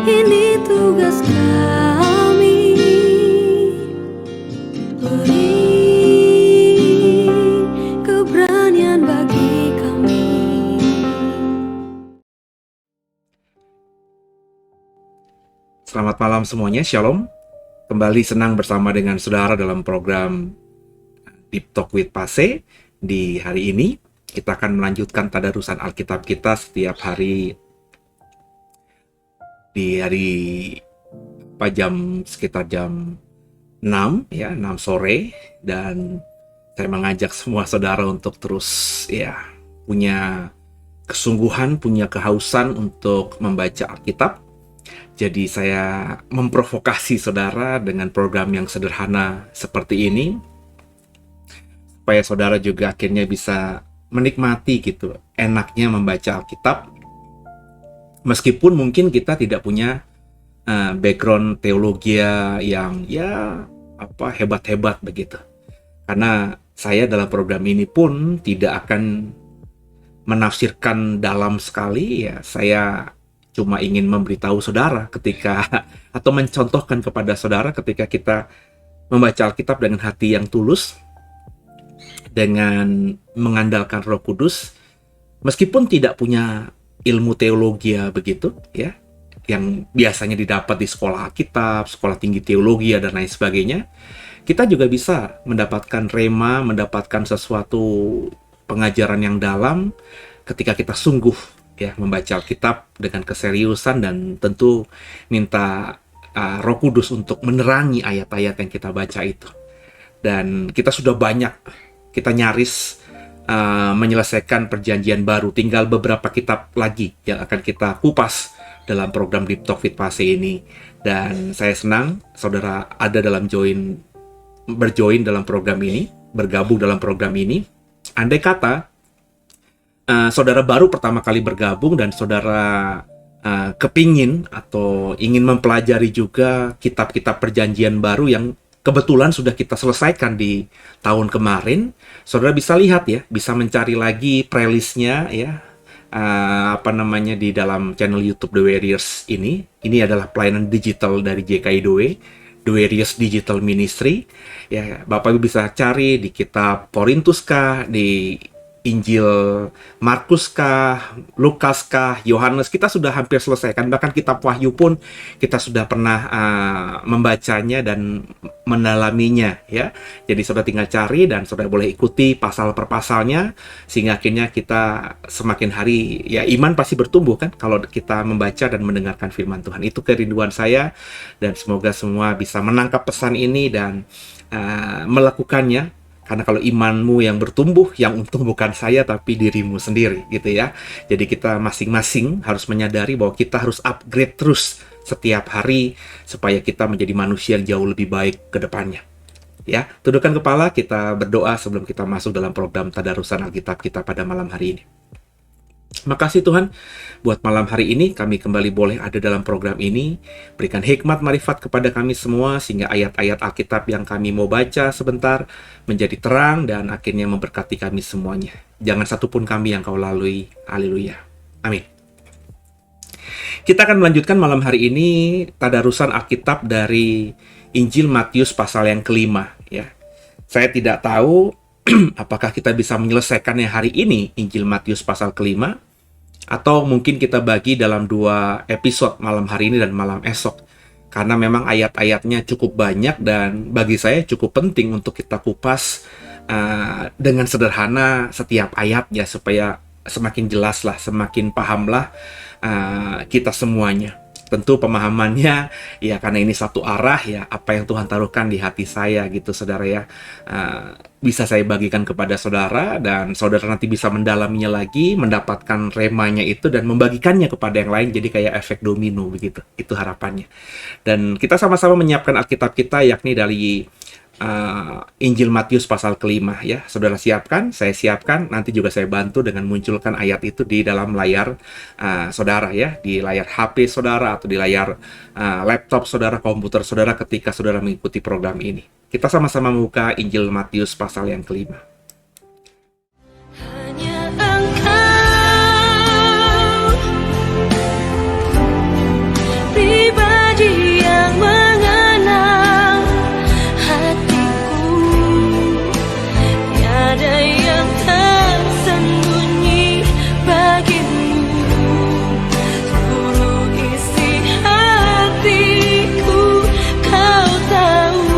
Ini tugas kami, beri keberanian bagi kami. Selamat malam semuanya, Shalom. Kembali senang bersama dengan saudara dalam program Deep Talk with Pase. Di hari ini kita akan melanjutkan tadarusan Alkitab kita setiap hari di hari sekitar jam 6 ya, 6 sore, dan saya mengajak semua saudara untuk terus punya kesungguhan, punya kehausan untuk membaca Alkitab. Jadi saya memprovokasi saudara dengan program yang sederhana seperti ini supaya saudara juga akhirnya bisa menikmati gitu enaknya membaca Alkitab. Meskipun mungkin kita tidak punya background teologi yang hebat-hebat begitu. Karena saya dalam program ini pun tidak akan menafsirkan dalam sekali, ya saya cuma ingin memberitahu saudara atau mencontohkan kepada saudara ketika kita membaca Alkitab dengan hati yang tulus, dengan mengandalkan Roh Kudus, meskipun tidak punya ilmu teologi begitu ya, yang biasanya didapat di sekolah Alkitab, sekolah tinggi teologi dan lain sebagainya, kita juga bisa mendapatkan rema, mendapatkan sesuatu pengajaran yang dalam ketika kita sungguh ya membaca Alkitab dengan keseriusan, dan tentu minta Roh Kudus untuk menerangi ayat-ayat yang kita baca itu. Dan kita sudah kita nyaris menyelesaikan perjanjian baru. Tinggal beberapa kitab lagi yang akan kita kupas dalam program Deep Talk with Pase ini. Dan saya senang saudara ada berjoin dalam program ini, bergabung dalam program ini. Andai kata saudara baru pertama kali bergabung dan saudara kepingin atau ingin mempelajari juga kitab-kitab perjanjian baru yang kebetulan sudah kita selesaikan di tahun kemarin, saudara bisa lihat ya, bisa mencari lagi playlistnya ya, di dalam channel YouTube The Warriors ini. Ini adalah pelayanan digital dari JKI The Warriors Digital Ministry. Ya, Bapak Ibu bisa cari di kitab Korintus kah, di Injil Markus kah, Lukas kah, Yohanes, kita sudah hampir selesaikan. Bahkan kitab Wahyu pun kita sudah pernah membacanya dan mendalaminya ya. Jadi saudara tinggal cari dan saudara boleh ikuti pasal per pasalnya, sehingga akhirnya kita semakin hari ya iman pasti bertumbuh kan kalau kita membaca dan mendengarkan firman Tuhan. Itu kerinduan saya, dan semoga semua bisa menangkap pesan ini dan melakukannya. Karena kalau imanmu yang bertumbuh, yang untung bukan saya tapi dirimu sendiri gitu ya. Jadi kita masing-masing harus menyadari bahwa kita harus upgrade terus setiap hari supaya kita menjadi manusia yang jauh lebih baik ke depannya. Ya, tundukkan kepala, kita berdoa sebelum kita masuk dalam program tadarusan Alkitab kita pada malam hari ini. Makasih Tuhan, buat malam hari ini kami kembali boleh ada dalam program ini. Berikan hikmat marifat kepada kami semua, sehingga ayat-ayat Alkitab yang kami mau baca sebentar menjadi terang dan akhirnya memberkati kami semuanya. Jangan satupun kami yang kau lalui. Haleluya. Amin. Kita akan melanjutkan malam hari ini tadarusan Alkitab dari Injil Matius pasal yang kelima. Ya. Saya tidak tahu apakah kita bisa menyelesaikannya hari ini, Injil Matius pasal kelima, atau mungkin kita bagi dalam 2 episode, malam hari ini dan malam esok. Karena memang ayat-ayatnya cukup banyak dan bagi saya cukup penting untuk kita kupas dengan sederhana setiap ayatnya, supaya semakin jelaslah, semakin pahamlah kita semuanya. Tentu pemahamannya ya karena ini satu arah ya, apa yang Tuhan taruhkan di hati saya gitu saudara ya, bisa saya bagikan kepada saudara dan saudara nanti bisa mendalaminya lagi, mendapatkan remanya itu dan membagikannya kepada yang lain, jadi kayak efek domino begitu. Itu harapannya. Dan kita sama-sama menyiapkan Alkitab kita, yakni dari Injil Matius pasal kelima ya. Saudara siapkan, saya siapkan, nanti juga saya bantu dengan munculkan ayat itu di dalam layar saudara ya, di layar HP saudara atau di layar laptop saudara, komputer saudara ketika saudara mengikuti program ini. Kita sama-sama membuka Injil Matius pasal yang kelima. Hanya Engkau, pribadi yang mengenal hatiku, tiada yang tersembunyi bagimu, seluruh isi hatiku kau tahu.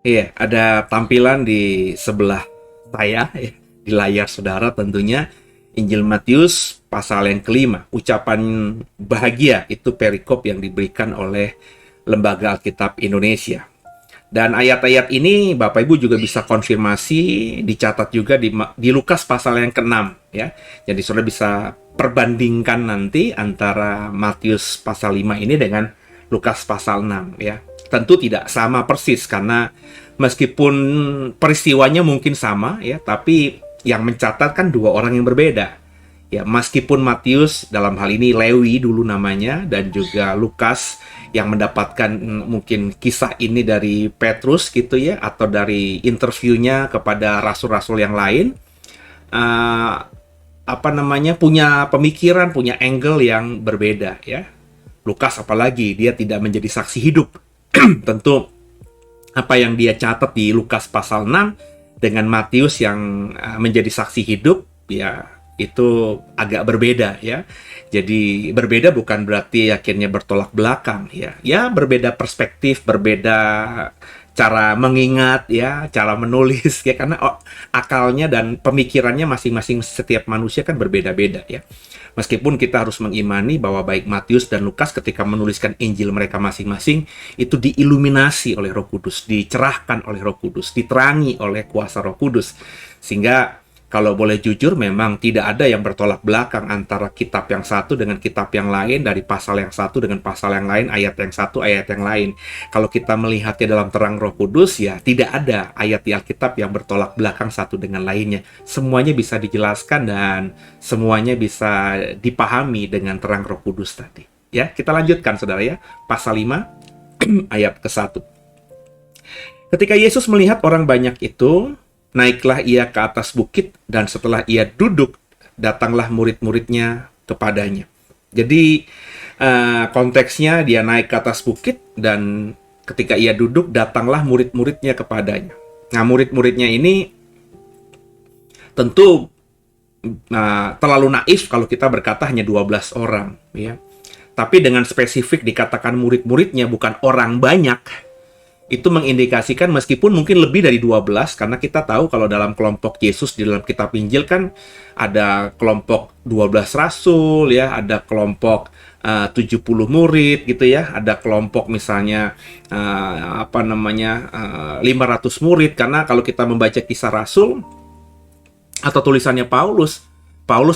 Iya, ada tampilan di sebelah saya ya, di layar saudara tentunya Injil Matius pasal yang kelima. Ucapan bahagia itu perikop yang diberikan oleh Lembaga Alkitab Indonesia. Dan ayat-ayat ini Bapak Ibu juga bisa konfirmasi, dicatat juga di Lukas pasal yang ke-6 ya. Jadi saudara bisa perbandingkan nanti antara Matius pasal 5 ini dengan Lukas pasal 6 ya. Tentu tidak sama persis karena meskipun peristiwanya mungkin sama ya, tapi yang mencatat kan 2 orang yang berbeda. Ya, meskipun Matius dalam hal ini Lewi dulu namanya, dan juga Lukas yang mendapatkan mungkin kisah ini dari Petrus gitu ya, atau dari interviewnya kepada rasul-rasul yang lain, punya pemikiran, punya angle yang berbeda ya. Lukas apalagi dia tidak menjadi saksi hidup. Tentu apa yang dia catat di Lukas pasal 6 dengan Matius yang menjadi saksi hidup ya, itu agak berbeda ya. Jadi berbeda bukan berarti akhirnya bertolak belakang ya. Ya berbeda perspektif, berbeda cara mengingat ya, cara menulis ya, karena akalnya dan pemikirannya masing-masing setiap manusia kan berbeda-beda ya. Meskipun kita harus mengimani bahwa baik Matius dan Lukas ketika menuliskan Injil mereka masing-masing itu diiluminasi oleh Roh Kudus, dicerahkan oleh Roh Kudus, diterangi oleh kuasa Roh Kudus. Sehingga kalau boleh jujur memang tidak ada yang bertolak belakang antara kitab yang satu dengan kitab yang lain, dari pasal yang satu dengan pasal yang lain, ayat yang satu, ayat yang lain. Kalau kita melihatnya dalam terang Roh Kudus, ya tidak ada ayat di Alkitab yang bertolak belakang satu dengan lainnya. Semuanya bisa dijelaskan dan semuanya bisa dipahami dengan terang Roh Kudus tadi. Ya, kita lanjutkan saudara ya, pasal 5 ayat ke-1. Ketika Yesus melihat orang banyak itu, naiklah ia ke atas bukit, dan setelah ia duduk, datanglah murid-muridnya kepadanya. Jadi konteksnya dia naik ke atas bukit, dan ketika ia duduk, datanglah murid-muridnya kepadanya. Nah, murid-muridnya ini tentu terlalu naif kalau kita berkata hanya 12 orang, ya. Tapi dengan spesifik dikatakan murid-muridnya bukan orang banyak, itu mengindikasikan meskipun mungkin lebih dari 12, karena kita tahu kalau dalam kelompok Yesus di dalam kitab Injil kan ada kelompok 12 rasul, ya, ada kelompok 70 murid gitu ya, ada kelompok misalnya 500 murid, karena kalau kita membaca Kisah Rasul atau tulisannya Paulus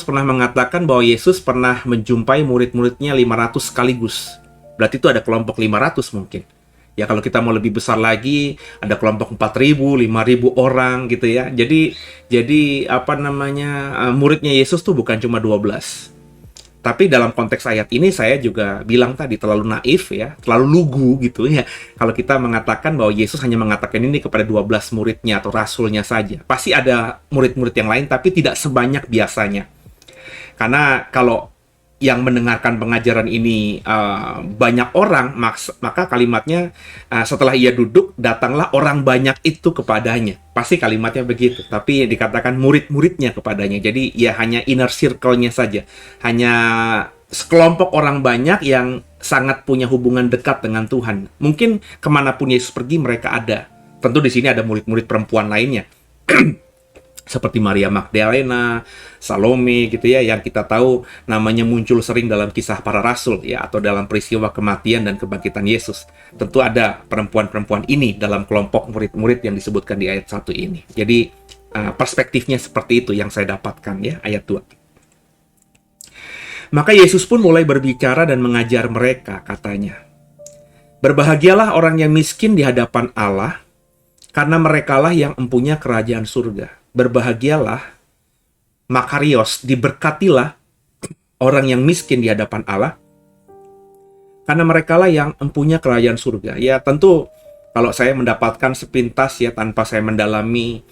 pernah mengatakan bahwa Yesus pernah menjumpai murid-muridnya 500 sekaligus. Berarti itu ada kelompok 500 mungkin. Ya, kalau kita mau lebih besar lagi, ada kelompok 4.000, 5.000 orang gitu ya. Jadi muridnya Yesus tuh bukan cuma 12. Tapi dalam konteks ayat ini saya juga bilang tadi terlalu naif ya, terlalu lugu gitu ya. Kalau kita mengatakan bahwa Yesus hanya mengatakan ini kepada 12 muridnya atau rasulnya saja. Pasti ada murid-murid yang lain tapi tidak sebanyak biasanya. Karena kalau yang mendengarkan pengajaran ini banyak orang, maka kalimatnya setelah ia duduk, datanglah orang banyak itu kepadanya. Pasti kalimatnya begitu. Tapi dikatakan murid-muridnya kepadanya. Jadi ya hanya inner circle-nya saja. Hanya sekelompok orang banyak yang sangat punya hubungan dekat dengan Tuhan. Mungkin kemanapun Yesus pergi, mereka ada. Tentu di sini ada murid-murid perempuan lainnya. Seperti Maria Magdalena, Salome gitu ya, yang kita tahu namanya muncul sering dalam kisah para rasul ya, atau dalam peristiwa kematian dan kebangkitan Yesus. Tentu ada perempuan-perempuan ini dalam kelompok murid-murid yang disebutkan di ayat 1 ini. Jadi perspektifnya seperti itu yang saya dapatkan ya, ayat 2. Maka Yesus pun mulai berbicara dan mengajar mereka, katanya, "Berbahagialah orang yang miskin di hadapan Allah, karena merekalah yang empunya kerajaan surga. Berbahagialah, makarios, diberkatilah orang yang miskin di hadapan Allah, karena merekalah yang empunya kerajaan surga." Ya, tentu kalau saya mendapatkan sepintas ya, tanpa saya mendalami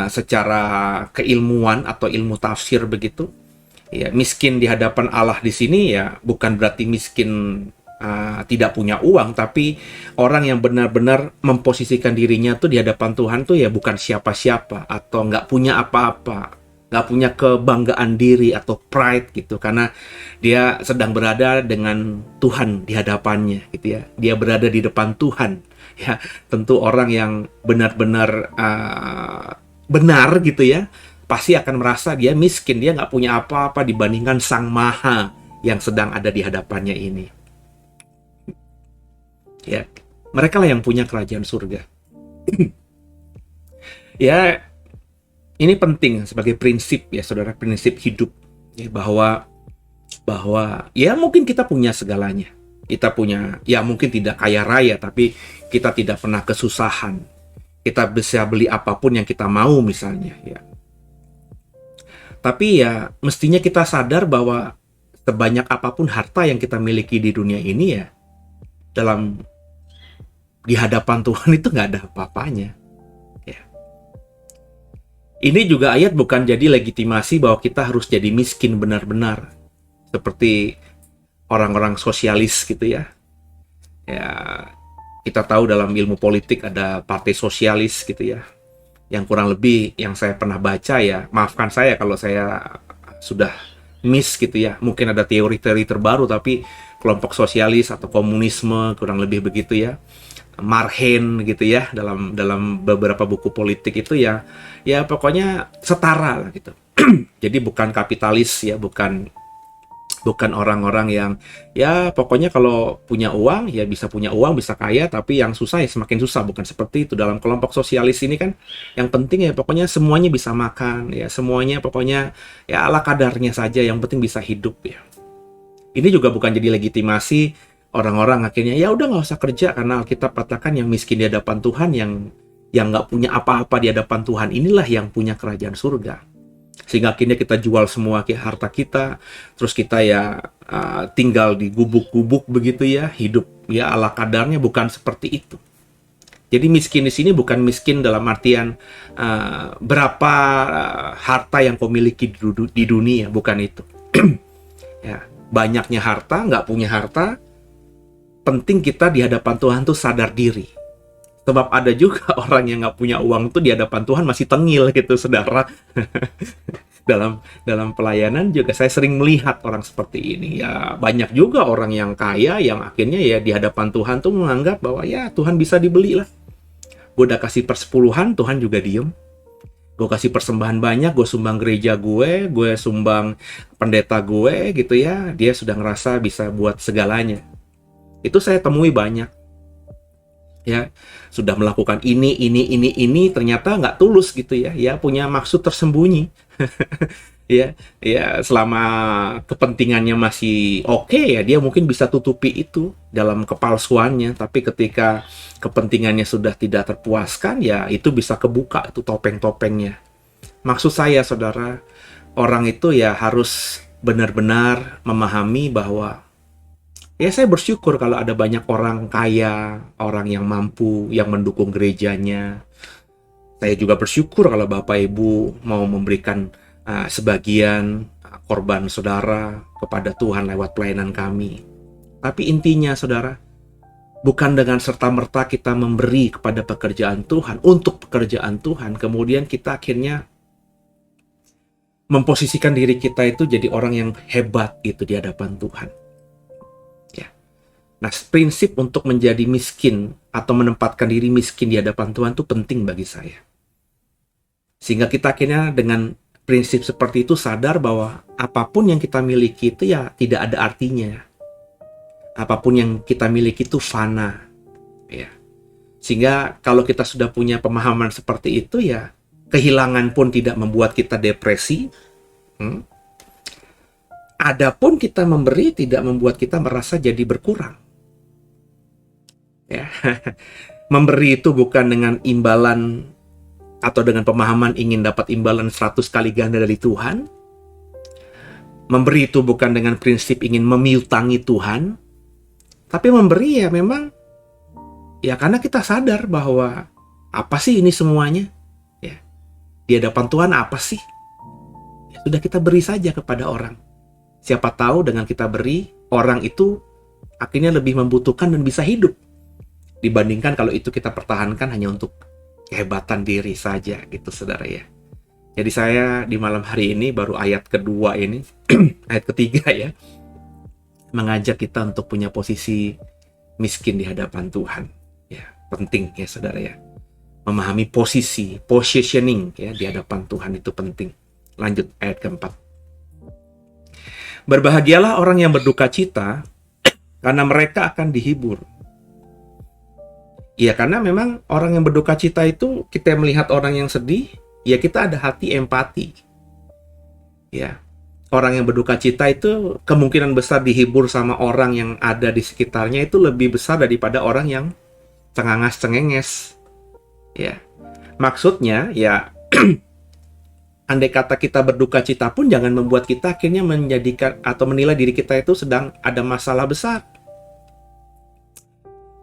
secara keilmuan atau ilmu tafsir begitu, ya, miskin di hadapan Allah di sini ya bukan berarti miskin tidak punya uang, tapi orang yang benar-benar memposisikan dirinya tuh di hadapan Tuhan tuh ya bukan siapa-siapa, atau nggak punya apa-apa, nggak punya kebanggaan diri atau pride gitu, karena dia sedang berada dengan Tuhan di hadapannya gitu ya. Dia berada di depan Tuhan ya. Tentu orang yang benar-benar benar gitu ya, pasti akan merasa dia miskin, dia nggak punya apa-apa dibandingkan Sang Maha yang sedang ada di hadapannya ini. Ya, mereka lah yang punya kerajaan surga. Ya, ini penting sebagai prinsip ya, saudara, prinsip hidup ya, bahwa ya mungkin kita punya segalanya. Kita punya, ya mungkin tidak kaya raya, tapi kita tidak pernah kesusahan. Kita bisa beli apapun yang kita mau misalnya ya. Tapi ya mestinya kita sadar bahwa sebanyak apapun harta yang kita miliki di dunia ini ya, di hadapan Tuhan itu nggak ada apa-apanya. Ya. Ini juga ayat bukan jadi legitimasi bahwa kita harus jadi miskin benar-benar, seperti orang-orang sosialis gitu ya. Ya, kita tahu dalam ilmu politik ada partai sosialis gitu ya. Yang kurang lebih yang saya pernah baca ya, maafkan saya kalau saya sudah miss gitu ya. Mungkin ada teori-teori terbaru, tapi kelompok sosialis atau komunisme kurang lebih begitu ya. Marhen gitu ya, dalam beberapa buku politik itu ya pokoknya setara lah gitu. Jadi bukan kapitalis ya, bukan orang-orang yang ya pokoknya kalau punya uang ya bisa punya uang, bisa kaya, tapi yang susah ya semakin susah. Bukan seperti itu. Dalam kelompok sosialis ini kan yang penting ya pokoknya semuanya bisa makan ya, semuanya pokoknya ya ala kadarnya saja, yang penting bisa hidup ya. Ini juga bukan jadi legitimasi orang-orang akhirnya ya udah nggak usah kerja, karena Alkitab katakan yang miskin di hadapan Tuhan, yang nggak punya apa-apa di hadapan Tuhan, inilah yang punya kerajaan surga. Sehingga akhirnya kita jual semua harta kita, terus kita ya tinggal di gubuk-gubuk begitu ya, hidup ya ala kadarnya. Bukan seperti itu. Jadi miskin di sini bukan miskin dalam artian berapa harta yang kau miliki di dunia, bukan itu. Ya, banyaknya harta, nggak punya harta, penting kita di hadapan Tuhan tuh sadar diri. Sebab ada juga orang yang nggak punya uang tuh di hadapan Tuhan masih tengil gitu, saudara. Dalam pelayanan juga saya sering melihat orang seperti ini. Ya banyak juga orang yang kaya yang akhirnya ya di hadapan Tuhan tuh menganggap bahwa ya Tuhan bisa dibeli lah. Gue udah kasih persepuluhan, Tuhan juga diem. Gue kasih persembahan banyak, gue sumbang gereja gue sumbang pendeta gue gitu ya. Dia sudah ngerasa bisa buat segalanya. Itu saya temui banyak. Ya, sudah melakukan ini, ternyata nggak tulus gitu ya. Ya punya maksud tersembunyi. Ya, selama kepentingannya masih oke ya, dia mungkin bisa tutupi itu dalam kepalsuannya. Tapi ketika kepentingannya sudah tidak terpuaskan, ya itu bisa kebuka itu topeng-topengnya. Maksud saya, saudara, orang itu ya harus benar-benar memahami bahwa ya saya bersyukur kalau ada banyak orang kaya, orang yang mampu, yang mendukung gerejanya. Saya juga bersyukur kalau Bapak Ibu mau memberikan sebagian korban saudara kepada Tuhan lewat pelayanan kami. Tapi intinya, saudara, bukan dengan serta-merta kita memberi kepada pekerjaan Tuhan, untuk pekerjaan Tuhan, kemudian kita akhirnya memposisikan diri kita itu jadi orang yang hebat itu di hadapan Tuhan. Ya. Nah, prinsip untuk menjadi miskin atau menempatkan diri miskin di hadapan Tuhan itu penting bagi saya. Sehingga kita akhirnya dengan prinsip seperti itu sadar bahwa apapun yang kita miliki itu ya tidak ada artinya. Apapun yang kita miliki itu fana. Ya. Sehingga kalau kita sudah punya pemahaman seperti itu ya, kehilangan pun tidak membuat kita depresi. Adapun kita memberi tidak membuat kita merasa jadi berkurang. Ya. Memberi itu bukan dengan imbalan atau dengan pemahaman ingin dapat imbalan 100 kali ganda dari Tuhan. Memberi itu bukan dengan prinsip ingin memiutangi Tuhan. Tapi memberi ya memang ya karena kita sadar bahwa apa sih ini semuanya? Ya. Di hadapan Tuhan apa sih? Ya, sudah kita beri saja kepada orang. Siapa tahu dengan kita beri, orang itu akhirnya lebih membutuhkan dan bisa hidup. Dibandingkan kalau itu kita pertahankan hanya untuk kehebatan diri saja gitu, saudara ya. Jadi saya di malam hari ini baru ayat kedua ini, ayat ketiga ya, mengajak kita untuk punya posisi miskin di hadapan Tuhan. Ya, penting ya saudara ya. Memahami posisi, positioning ya di hadapan Tuhan itu penting. Lanjut ayat keempat. Berbahagialah orang yang berduka cita, karena mereka akan dihibur. Ya karena memang orang yang berduka cita itu, kita melihat orang yang sedih, ya kita ada hati empati. Ya, orang yang berduka cita itu kemungkinan besar dihibur sama orang yang ada di sekitarnya itu lebih besar daripada orang yang cengangas-cengenges. Ya, maksudnya ya andai kata kita berduka cita pun jangan membuat kita akhirnya menjadikan atau menilai diri kita itu sedang ada masalah besar.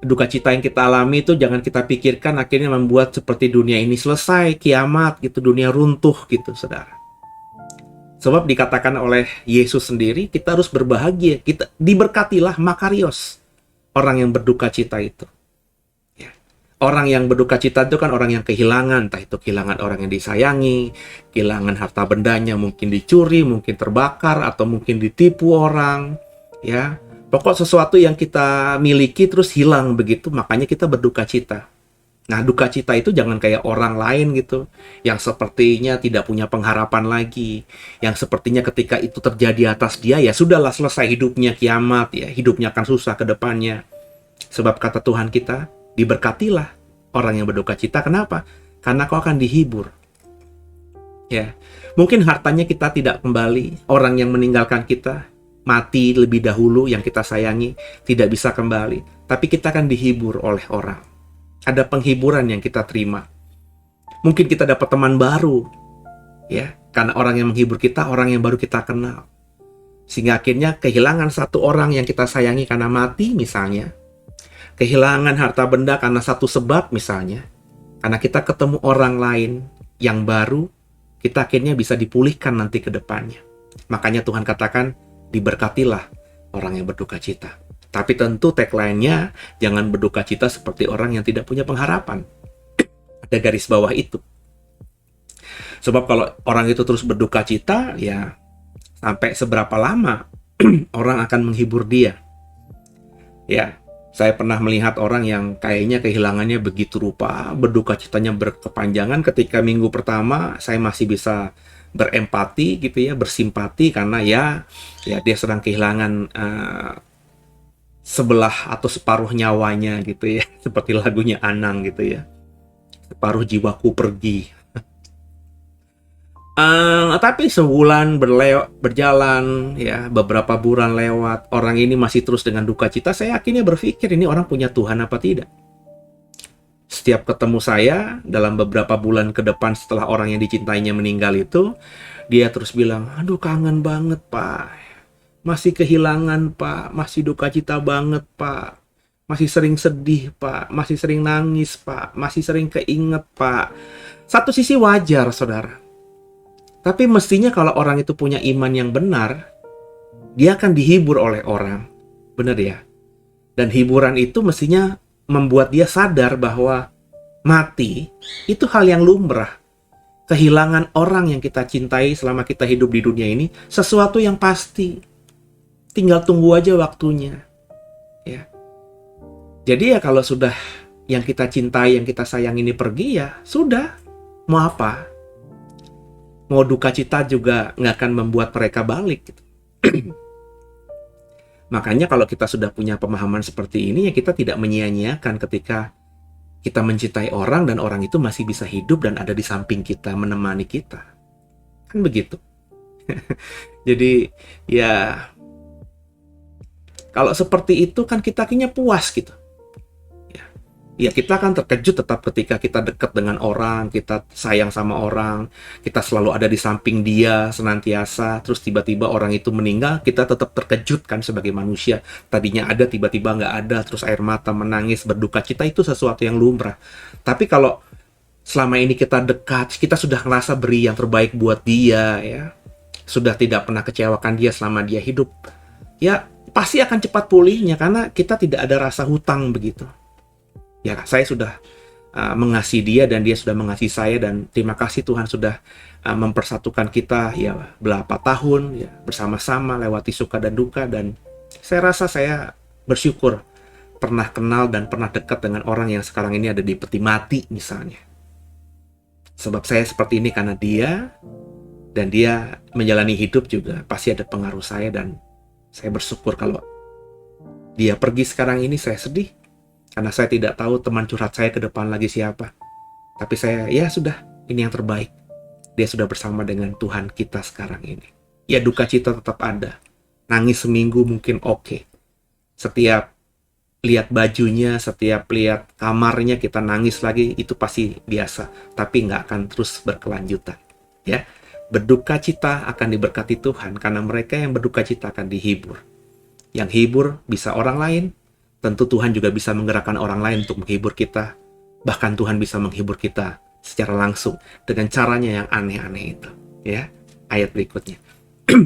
Duka cita yang kita alami itu jangan kita pikirkan akhirnya membuat seperti dunia ini selesai, kiamat gitu, dunia runtuh gitu, saudara. Sebab dikatakan oleh Yesus sendiri, kita harus berbahagia, kita diberkatilah makarios, orang yang berduka cita itu. Ya. Orang yang berduka cita itu kan orang yang kehilangan, entah itu kehilangan orang yang disayangi, kehilangan harta bendanya mungkin dicuri, mungkin terbakar, atau mungkin ditipu orang, ya. Pokok sesuatu yang kita miliki terus hilang begitu, makanya kita berduka cita. Nah, duka cita itu jangan kayak orang lain gitu, yang sepertinya tidak punya pengharapan lagi, yang sepertinya ketika itu terjadi atas dia, ya sudahlah selesai hidupnya kiamat, ya hidupnya akan susah ke depannya. Sebab kata Tuhan kita, diberkatilah orang yang berduka cita. Kenapa? Karena kau akan dihibur. Ya, mungkin hartanya kita tidak kembali, orang yang meninggalkan kita, mati lebih dahulu yang kita sayangi, tidak bisa kembali. Tapi kita akan dihibur oleh orang. Ada penghiburan yang kita terima. Mungkin kita dapat teman baru. Ya, karena orang yang menghibur kita, orang yang baru kita kenal. Sehingga akhirnya kehilangan satu orang yang kita sayangi karena mati misalnya. Kehilangan harta benda karena satu sebab misalnya. Karena kita ketemu orang lain yang baru, kita akhirnya bisa dipulihkan nanti ke depannya. Makanya Tuhan katakan, diberkatilah orang yang berduka cita. Tapi tentu tagline-nya, jangan berduka cita seperti orang yang tidak punya pengharapan. Ada garis bawah itu. Sebab kalau orang itu terus berduka cita, ya sampai seberapa lama orang akan menghibur dia. Ya, saya pernah melihat orang yang kayaknya kehilangannya begitu rupa, berduka citanya berkepanjangan. Ketika minggu pertama saya masih bisa berempati gitu ya, bersimpati karena ya dia sedang kehilangan sebelah atau separuh nyawanya gitu ya, seperti lagunya Anang gitu ya. Separuh jiwaku pergi. Tapi sebulan berjalan ya, beberapa bulan lewat, orang ini masih terus dengan duka cita. Saya akhirnya berpikir, ini orang punya Tuhan apa tidak? Setiap ketemu saya dalam beberapa bulan ke depan setelah orang yang dicintainya meninggal itu, dia terus bilang, aduh kangen banget Pak, masih kehilangan Pak, masih duka cita banget Pak, masih sering sedih Pak, masih sering nangis Pak, masih sering keinget Pak. Satu sisi wajar saudara, tapi mestinya kalau orang itu punya iman yang benar, dia akan dihibur oleh orang. Benar ya? Dan hiburan itu mestinya membuat dia sadar bahwa mati itu hal yang lumrah. Kehilangan orang yang kita cintai selama kita hidup di dunia ini sesuatu yang pasti. Tinggal tunggu aja waktunya. Ya. Jadi ya kalau sudah yang kita cintai, yang kita sayang ini pergi, ya sudah. Mau apa? Mau duka cita juga nggak akan membuat mereka balik. Gitu. Makanya kalau kita sudah punya pemahaman seperti ini, ya kita tidak menyia-nyiakan ketika kita mencintai orang dan orang itu masih bisa hidup dan ada di samping kita, menemani kita. Kan begitu. Jadi ya kalau seperti itu kan kita akhirnya puas gitu. Ya kita akan terkejut tetap ketika kita dekat dengan orang, kita sayang sama orang, kita selalu ada di samping dia senantiasa, terus tiba-tiba orang itu meninggal, kita tetap terkejut kan sebagai manusia. Tadinya ada, tiba-tiba nggak ada, terus air mata, menangis, berduka cita itu sesuatu yang lumrah. Tapi kalau selama ini kita dekat, kita sudah ngerasa beri yang terbaik buat dia, ya, sudah tidak pernah kecewakan dia selama dia hidup, ya pasti akan cepat pulihnya karena kita tidak ada rasa hutang begitu. Ya, saya sudah mengasihi dia dan dia sudah mengasihi saya, dan terima kasih Tuhan sudah mempersatukan kita ya berapa tahun ya bersama-sama lewati suka dan duka, dan saya rasa saya bersyukur pernah kenal dan pernah dekat dengan orang yang sekarang ini ada di peti mati misalnya. Sebab saya seperti ini karena dia, dan dia menjalani hidup juga pasti ada pengaruh saya, dan saya bersyukur kalau dia pergi sekarang ini. Saya sedih karena saya tidak tahu teman curhat saya ke depan lagi siapa. Tapi saya, ya sudah, ini yang terbaik. Dia sudah bersama dengan Tuhan kita sekarang ini. Ya duka cita tetap ada. Nangis seminggu mungkin oke. Setiap lihat bajunya, setiap lihat kamarnya kita nangis lagi, itu pasti biasa. Tapi nggak akan terus berkelanjutan. Ya, berduka cita akan diberkati Tuhan karena mereka yang berduka cita akan dihibur. Yang hibur bisa orang lain. Tentu Tuhan juga bisa menggerakkan orang lain untuk menghibur kita. Bahkan Tuhan bisa menghibur kita secara langsung dengan caranya yang aneh-aneh itu. Ya, ayat berikutnya.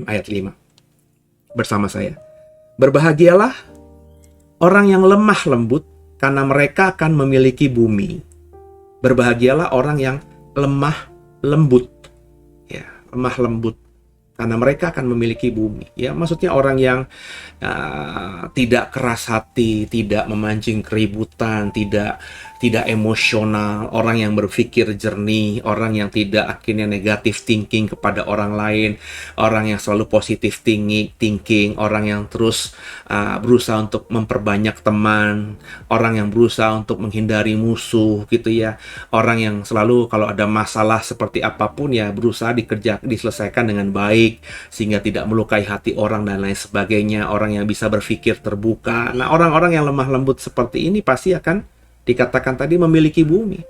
Ayat 5. Bersama saya. Berbahagialah orang yang lemah lembut, karena mereka akan memiliki bumi. Berbahagialah orang yang lemah lembut. Ya, lemah lembut. Karena mereka akan memiliki bumi. Ya, maksudnya orang yang tidak keras hati, tidak memancing keributan, tidak emosional, orang yang berpikir jernih, orang yang tidak akhirnya negative thinking kepada orang lain, orang yang selalu positive thinking, orang yang terus berusaha untuk memperbanyak teman, orang yang berusaha untuk menghindari musuh gitu ya, orang yang selalu kalau ada masalah seperti apapun ya berusaha diselesaikan dengan baik sehingga tidak melukai hati orang dan lain sebagainya, orang yang bisa berpikir terbuka. Nah, orang-orang yang lemah lembut seperti ini pasti akan dikatakan tadi memiliki bumi.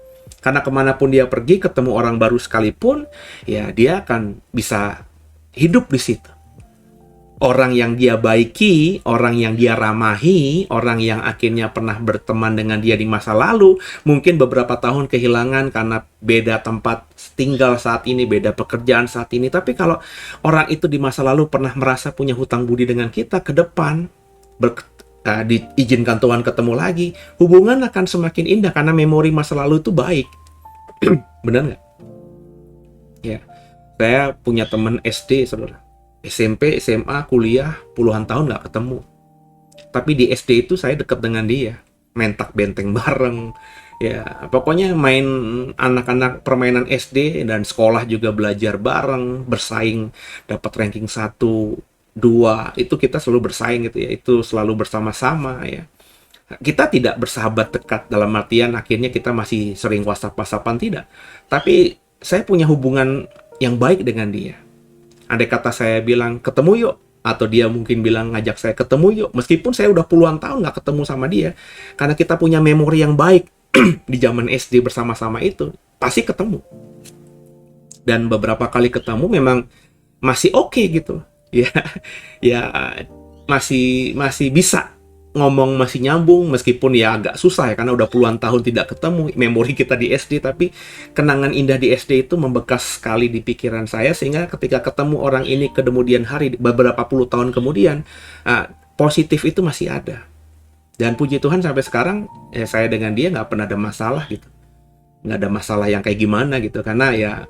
Karena kemanapun dia pergi, ketemu orang baru sekalipun, ya dia akan bisa hidup di situ. Orang yang dia baiki, orang yang dia ramahi, orang yang akhirnya pernah berteman dengan dia di masa lalu, mungkin beberapa tahun kehilangan karena beda tempat tinggal saat ini, beda pekerjaan saat ini. Tapi kalau orang itu di masa lalu pernah merasa punya hutang budi dengan kita, ke depan diizinkan Tuhan ketemu lagi, hubungan akan semakin indah karena memori masa lalu itu baik. Benar nggak? Ya, saya punya teman SD, saudara. SMP, SMA, kuliah, puluhan tahun nggak ketemu. Tapi di SD itu saya dekat dengan dia. Main tak benteng bareng. Ya, pokoknya main anak-anak permainan SD dan sekolah juga belajar bareng, bersaing, dapat ranking 1, 2. Itu kita selalu bersaing gitu ya. Itu selalu bersama-sama ya. Kita tidak bersahabat dekat dalam artian akhirnya kita masih sering WhatsApp-WhatsAppan, tidak. Tapi saya punya hubungan yang baik dengan dia. Andai kata saya bilang ketemu yuk, atau dia mungkin bilang ngajak saya ketemu yuk, meskipun saya udah puluhan tahun nggak ketemu sama dia, karena kita punya memori yang baik di zaman SD bersama-sama itu, pasti ketemu. Dan beberapa kali ketemu memang masih oke gitu, ya, ya masih bisa ngomong, masih nyambung, meskipun ya agak susah ya karena udah puluhan tahun tidak ketemu. Memori kita di SD, tapi kenangan indah di SD itu membekas sekali di pikiran saya, sehingga ketika ketemu orang ini kemudian hari, beberapa puluh tahun kemudian, positif itu masih ada. Dan puji Tuhan sampai sekarang ya saya dengan dia nggak pernah ada masalah gitu, nggak ada masalah yang kayak gimana gitu, karena ya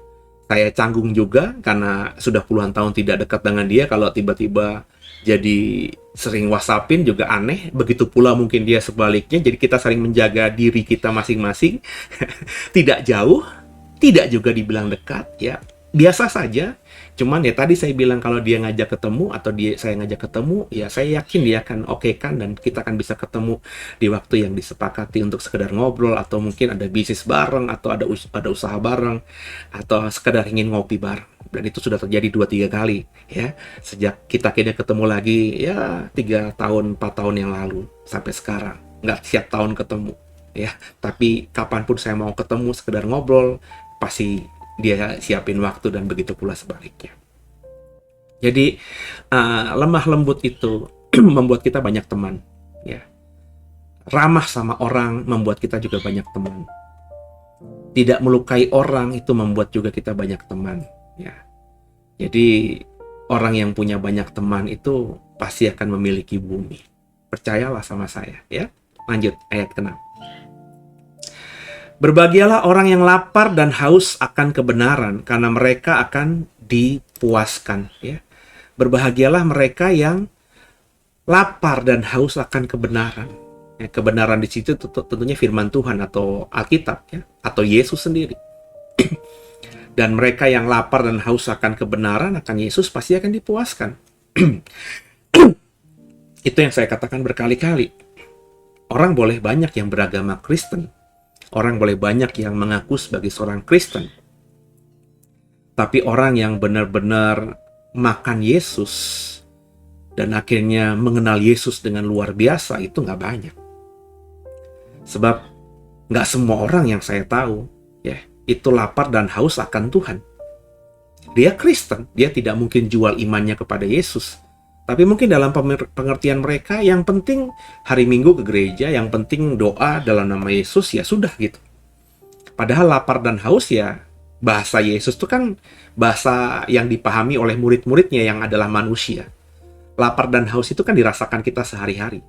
saya canggung juga karena sudah puluhan tahun tidak dekat dengan dia. Kalau tiba-tiba jadi sering WhatsAppin juga aneh, begitu pula mungkin dia sebaliknya. Jadi kita saling menjaga diri kita masing-masing. Tidak jauh, tidak juga dibilang dekat, ya biasa saja. Cuman ya tadi saya bilang kalau dia ngajak ketemu atau saya ngajak ketemu, ya saya yakin dia akan oke kan, dan kita akan bisa ketemu di waktu yang disepakati untuk sekedar ngobrol, atau mungkin ada bisnis bareng, atau ada usaha bareng, atau sekedar ingin ngopi bareng. Dan itu sudah terjadi 2-3 kali ya sejak kita kayaknya ketemu lagi ya 3 tahun 4 tahun yang lalu sampai sekarang. Nggak tiap tahun ketemu ya, tapi kapanpun saya mau ketemu sekedar ngobrol, pasti dia siapin waktu, dan begitu pula sebaliknya. Jadi lemah lembut itu membuat kita banyak teman ya. Ramah sama orang membuat kita juga banyak teman. Tidak melukai orang itu membuat juga kita banyak teman ya. Jadi orang yang punya banyak teman itu pasti akan memiliki bumi. Percayalah sama saya ya. Lanjut ayat ke-6. Berbahagialah orang yang lapar dan haus akan kebenaran, karena mereka akan dipuaskan ya. Berbahagialah mereka yang lapar dan haus akan kebenaran. Ya, kebenaran di situ tentunya firman Tuhan atau Alkitab ya, atau Yesus sendiri. Dan mereka yang lapar dan haus akan kebenaran, akan Yesus, pasti akan dipuaskan. Itu yang saya katakan berkali-kali. Orang boleh banyak yang beragama Kristen. Orang boleh banyak yang mengaku sebagai seorang Kristen. Tapi orang yang benar-benar makan Yesus dan akhirnya mengenal Yesus dengan luar biasa, itu nggak banyak. Sebab nggak semua orang yang saya tahu ya itu lapar dan haus akan Tuhan. Dia Kristen, dia tidak mungkin jual imannya kepada Yesus. Tapi mungkin dalam pengertian mereka, yang penting hari Minggu ke gereja, yang penting doa dalam nama Yesus, ya sudah gitu. Padahal lapar dan haus ya, bahasa Yesus itu kan bahasa yang dipahami oleh murid-muridnya yang adalah manusia. Lapar dan haus itu kan dirasakan kita sehari-hari.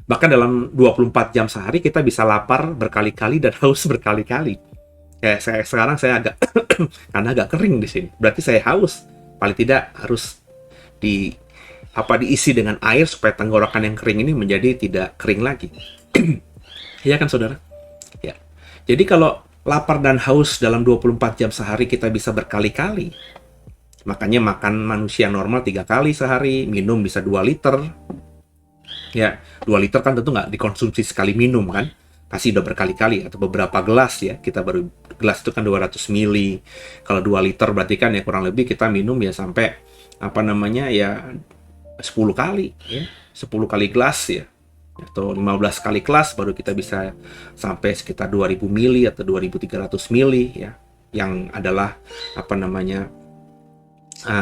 Bahkan dalam 24 jam sehari kita bisa lapar berkali-kali dan haus berkali-kali. Ya, sekarang saya agak karena agak kering di sini. Berarti saya haus. Paling tidak harus diisi dengan air supaya tenggorokan yang kering ini menjadi tidak kering lagi. Ya kan saudara? Ya. Jadi kalau lapar dan haus dalam 24 jam sehari kita bisa berkali-kali. Makanya makan manusia normal 3 kali sehari, minum bisa 2 liter. Ya, 2 liter kan tentu nggak dikonsumsi sekali minum kan. Pasti udah berkali-kali atau beberapa gelas ya. Kita baru gelas itu kan 200 mili. Kalau 2 liter berarti kan ya kurang lebih kita minum ya sampai ya 10 kali ya. 10 kali gelas ya. Atau 15 kali gelas baru kita bisa sampai sekitar 2000 mili atau 2300 mili ya. Yang adalah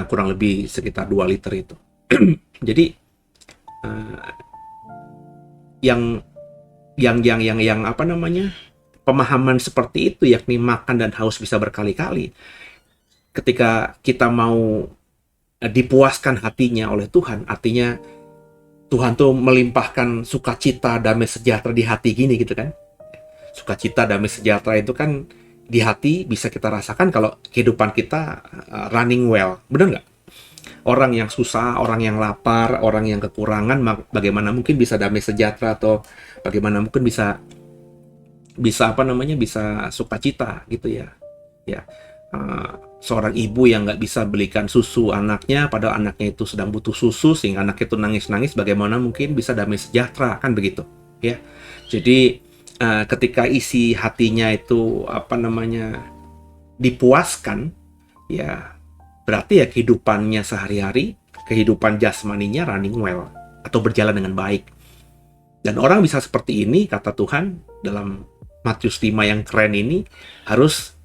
kurang lebih sekitar 2 liter itu. Jadi yang pemahaman seperti itu, yakni makan dan haus bisa berkali-kali. Ketika kita mau dipuaskan hatinya oleh Tuhan, artinya Tuhan tuh melimpahkan sukacita, damai sejahtera di hati gini gitu kan. Sukacita, damai sejahtera itu kan di hati bisa kita rasakan kalau kehidupan kita running well. Benar nggak? Orang yang susah, orang yang lapar, orang yang kekurangan, bagaimana mungkin bisa damai sejahtera, atau bagaimana mungkin bisa bisa sukacita gitu ya. Ya, seorang ibu yang nggak bisa belikan susu anaknya, padahal anaknya itu sedang butuh susu, sehingga anaknya itu nangis-nangis, bagaimana mungkin bisa damai sejahtera, kan begitu ya. Jadi ketika isi hatinya itu dipuaskan, ya berarti ya kehidupannya sehari-hari, kehidupan jasmaninya running well atau berjalan dengan baik. Dan orang bisa seperti ini, kata Tuhan dalam Matius 5 yang keren ini, harus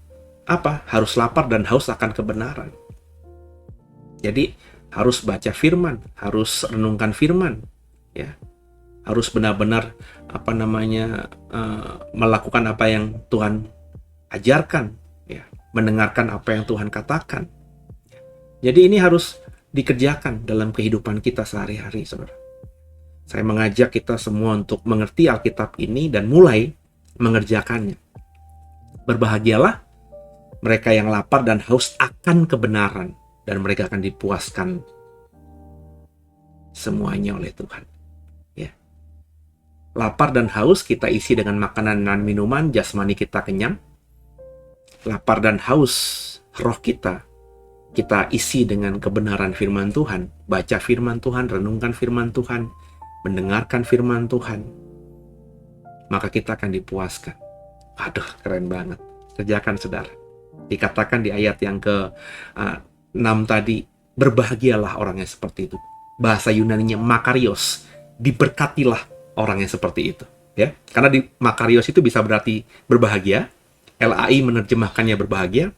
harus lapar dan haus akan kebenaran. Jadi harus baca firman, harus renungkan firman, ya. Harus benar-benar melakukan apa yang Tuhan ajarkan, ya. Mendengarkan apa yang Tuhan katakan. Jadi ini harus dikerjakan dalam kehidupan kita sehari-hari, saudara. Saya mengajak kita semua untuk mengerti Alkitab ini dan mulai mengerjakannya. Berbahagialah mereka yang lapar dan haus akan kebenaran, dan mereka akan dipuaskan semuanya oleh Tuhan. Ya. Lapar dan haus kita isi dengan makanan dan minuman, jasmani kita kenyang. Lapar dan haus roh kita isi dengan kebenaran firman Tuhan. Baca firman Tuhan, renungkan firman Tuhan, mendengarkan firman Tuhan. Maka kita akan dipuaskan. Aduh, keren banget. Kerjakan, saudara. Dikatakan di ayat yang ke-6 tadi, berbahagialah orang yang seperti itu. Bahasa Yunaninya makarios, diberkatilah orang yang seperti itu. Ya, karena di makarios itu bisa berarti berbahagia. LAI menerjemahkannya berbahagia.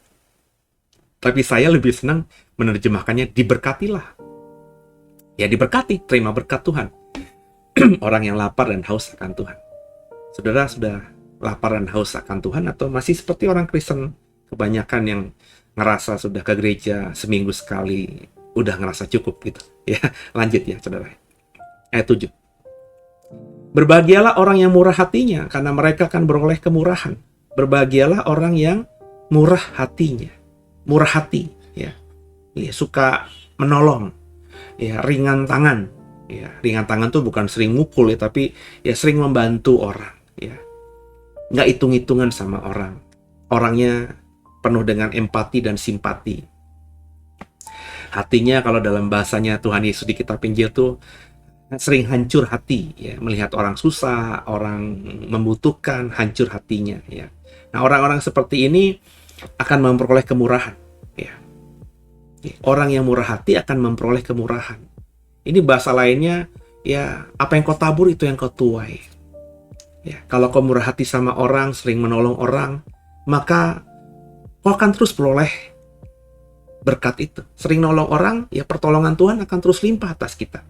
Tapi saya lebih senang menerjemahkannya diberkatilah. Ya, diberkati, terima berkat Tuhan. Orang yang lapar dan haus akan Tuhan. Saudara sudah lapar dan haus akan Tuhan, atau masih seperti orang Kristen kebanyakan yang ngerasa sudah ke gereja seminggu sekali, udah ngerasa cukup gitu. Ya, lanjut ya, saudara. Ayat 7. Berbahagialah orang yang murah hatinya, karena mereka akan beroleh kemurahan. Berbahagialah orang yang murah hatinya. Murah hati, ya. Suka menolong. Ya, ringan tangan. Ya, ringan tangan tuh bukan sering mukul ya, tapi ya sering membantu orang, ya. Nggak hitung-hitungan sama orang. Orangnya penuh dengan empati dan simpati. Hatinya, kalau dalam bahasanya Tuhan Yesus di kitab Injil tuh, sering hancur hati, ya, melihat orang susah, orang membutuhkan, hancur hatinya, ya. Nah, orang-orang seperti ini akan memperoleh kemurahan, ya. Orang yang murah hati akan memperoleh kemurahan. Ini bahasa lainnya, ya, apa yang kau tabur itu yang kau tuai. Ya, kalau kau murah hati sama orang, sering menolong orang, maka kau akan terus peroleh berkat itu. Sering nolong orang, ya pertolongan Tuhan akan terus limpah atas kita.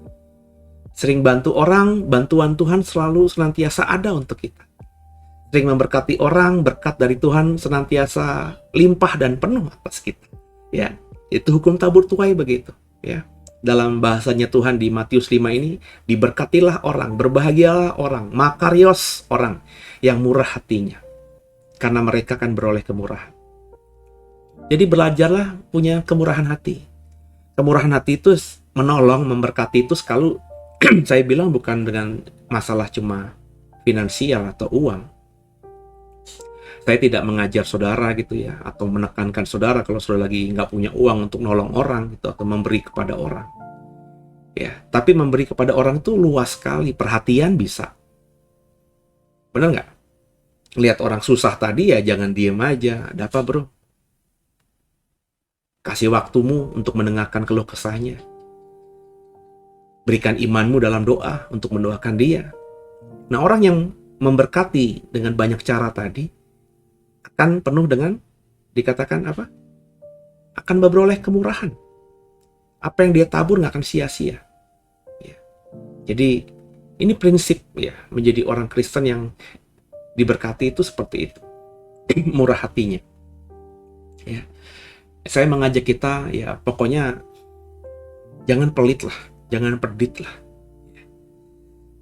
Sering bantu orang, bantuan Tuhan selalu senantiasa ada untuk kita. Sering memberkati orang, berkat dari Tuhan senantiasa limpah dan penuh atas kita. Ya, itu hukum tabur tuai begitu. Ya, dalam bahasanya Tuhan di Matius 5 ini, diberkatilah orang, berbahagialah orang, makarios orang yang murah hatinya, karena mereka akan beroleh kemurahan. Jadi belajarlah punya kemurahan hati. Kemurahan hati itu menolong, memberkati itu selalu saya bilang bukan dengan masalah cuma finansial atau uang. Saya tidak mengajar saudara gitu ya, atau menekankan saudara kalau saudara lagi nggak punya uang untuk nolong orang gitu, atau memberi kepada orang. Ya, tapi memberi kepada orang itu luas sekali. Perhatian bisa. Benar nggak? Lihat orang susah tadi, ya jangan diem aja. Ada apa, bro? Kasih waktumu untuk mendengarkan keluh kesahnya. Berikan imanmu dalam doa untuk mendoakan dia. Nah, orang yang memberkati dengan banyak cara tadi akan penuh dengan, dikatakan apa? Akan beroleh kemurahan. Apa yang dia tabur nggak akan sia-sia. Ya. Jadi ini prinsip ya, menjadi orang Kristen yang diberkati itu seperti itu. Murah hatinya. Ya. Saya mengajak kita, ya pokoknya jangan pelit lah, jangan pedit lah.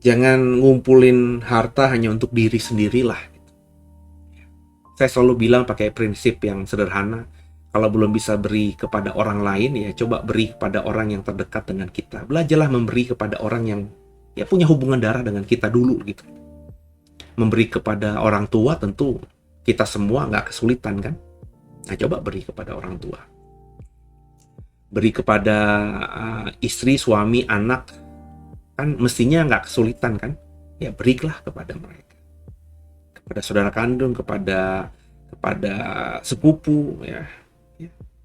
Jangan ngumpulin harta hanya untuk diri sendirilah. Saya selalu bilang pakai prinsip yang sederhana. Kalau belum bisa beri kepada orang lain, ya coba beri kepada orang yang terdekat dengan kita. Belajarlah memberi kepada orang yang ya punya hubungan darah dengan kita dulu gitu. Memberi kepada orang tua tentu kita semua nggak kesulitan kan. Nah, coba beri kepada orang tua. Beri kepada istri, suami, anak, kan mestinya nggak kesulitan kan. Ya berilah kepada mereka. Kepada saudara kandung, kepada sepupu ya.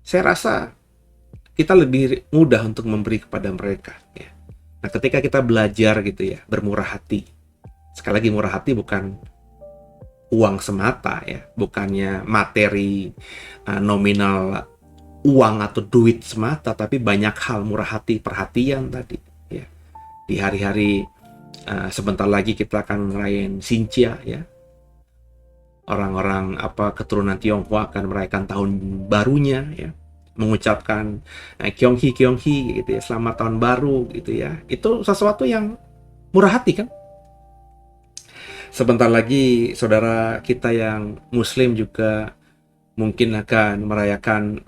Saya rasa kita lebih mudah untuk memberi kepada mereka ya. Nah, ketika kita belajar gitu ya, bermurah hati. Sekali lagi, murah hati bukan uang semata ya, bukannya materi nominal uang atau duit semata, tapi banyak hal, murah hati, perhatian tadi ya. Di hari-hari sebentar lagi kita akan merayakan Xinjia ya. Orang-orang keturunan Tionghoa akan merayakan tahun barunya ya, mengucapkan Kyonghi Kyonghi gitu ya, selamat tahun baru gitu ya. Itu sesuatu yang murah hati kan. Sebentar lagi saudara kita yang muslim juga mungkin akan merayakan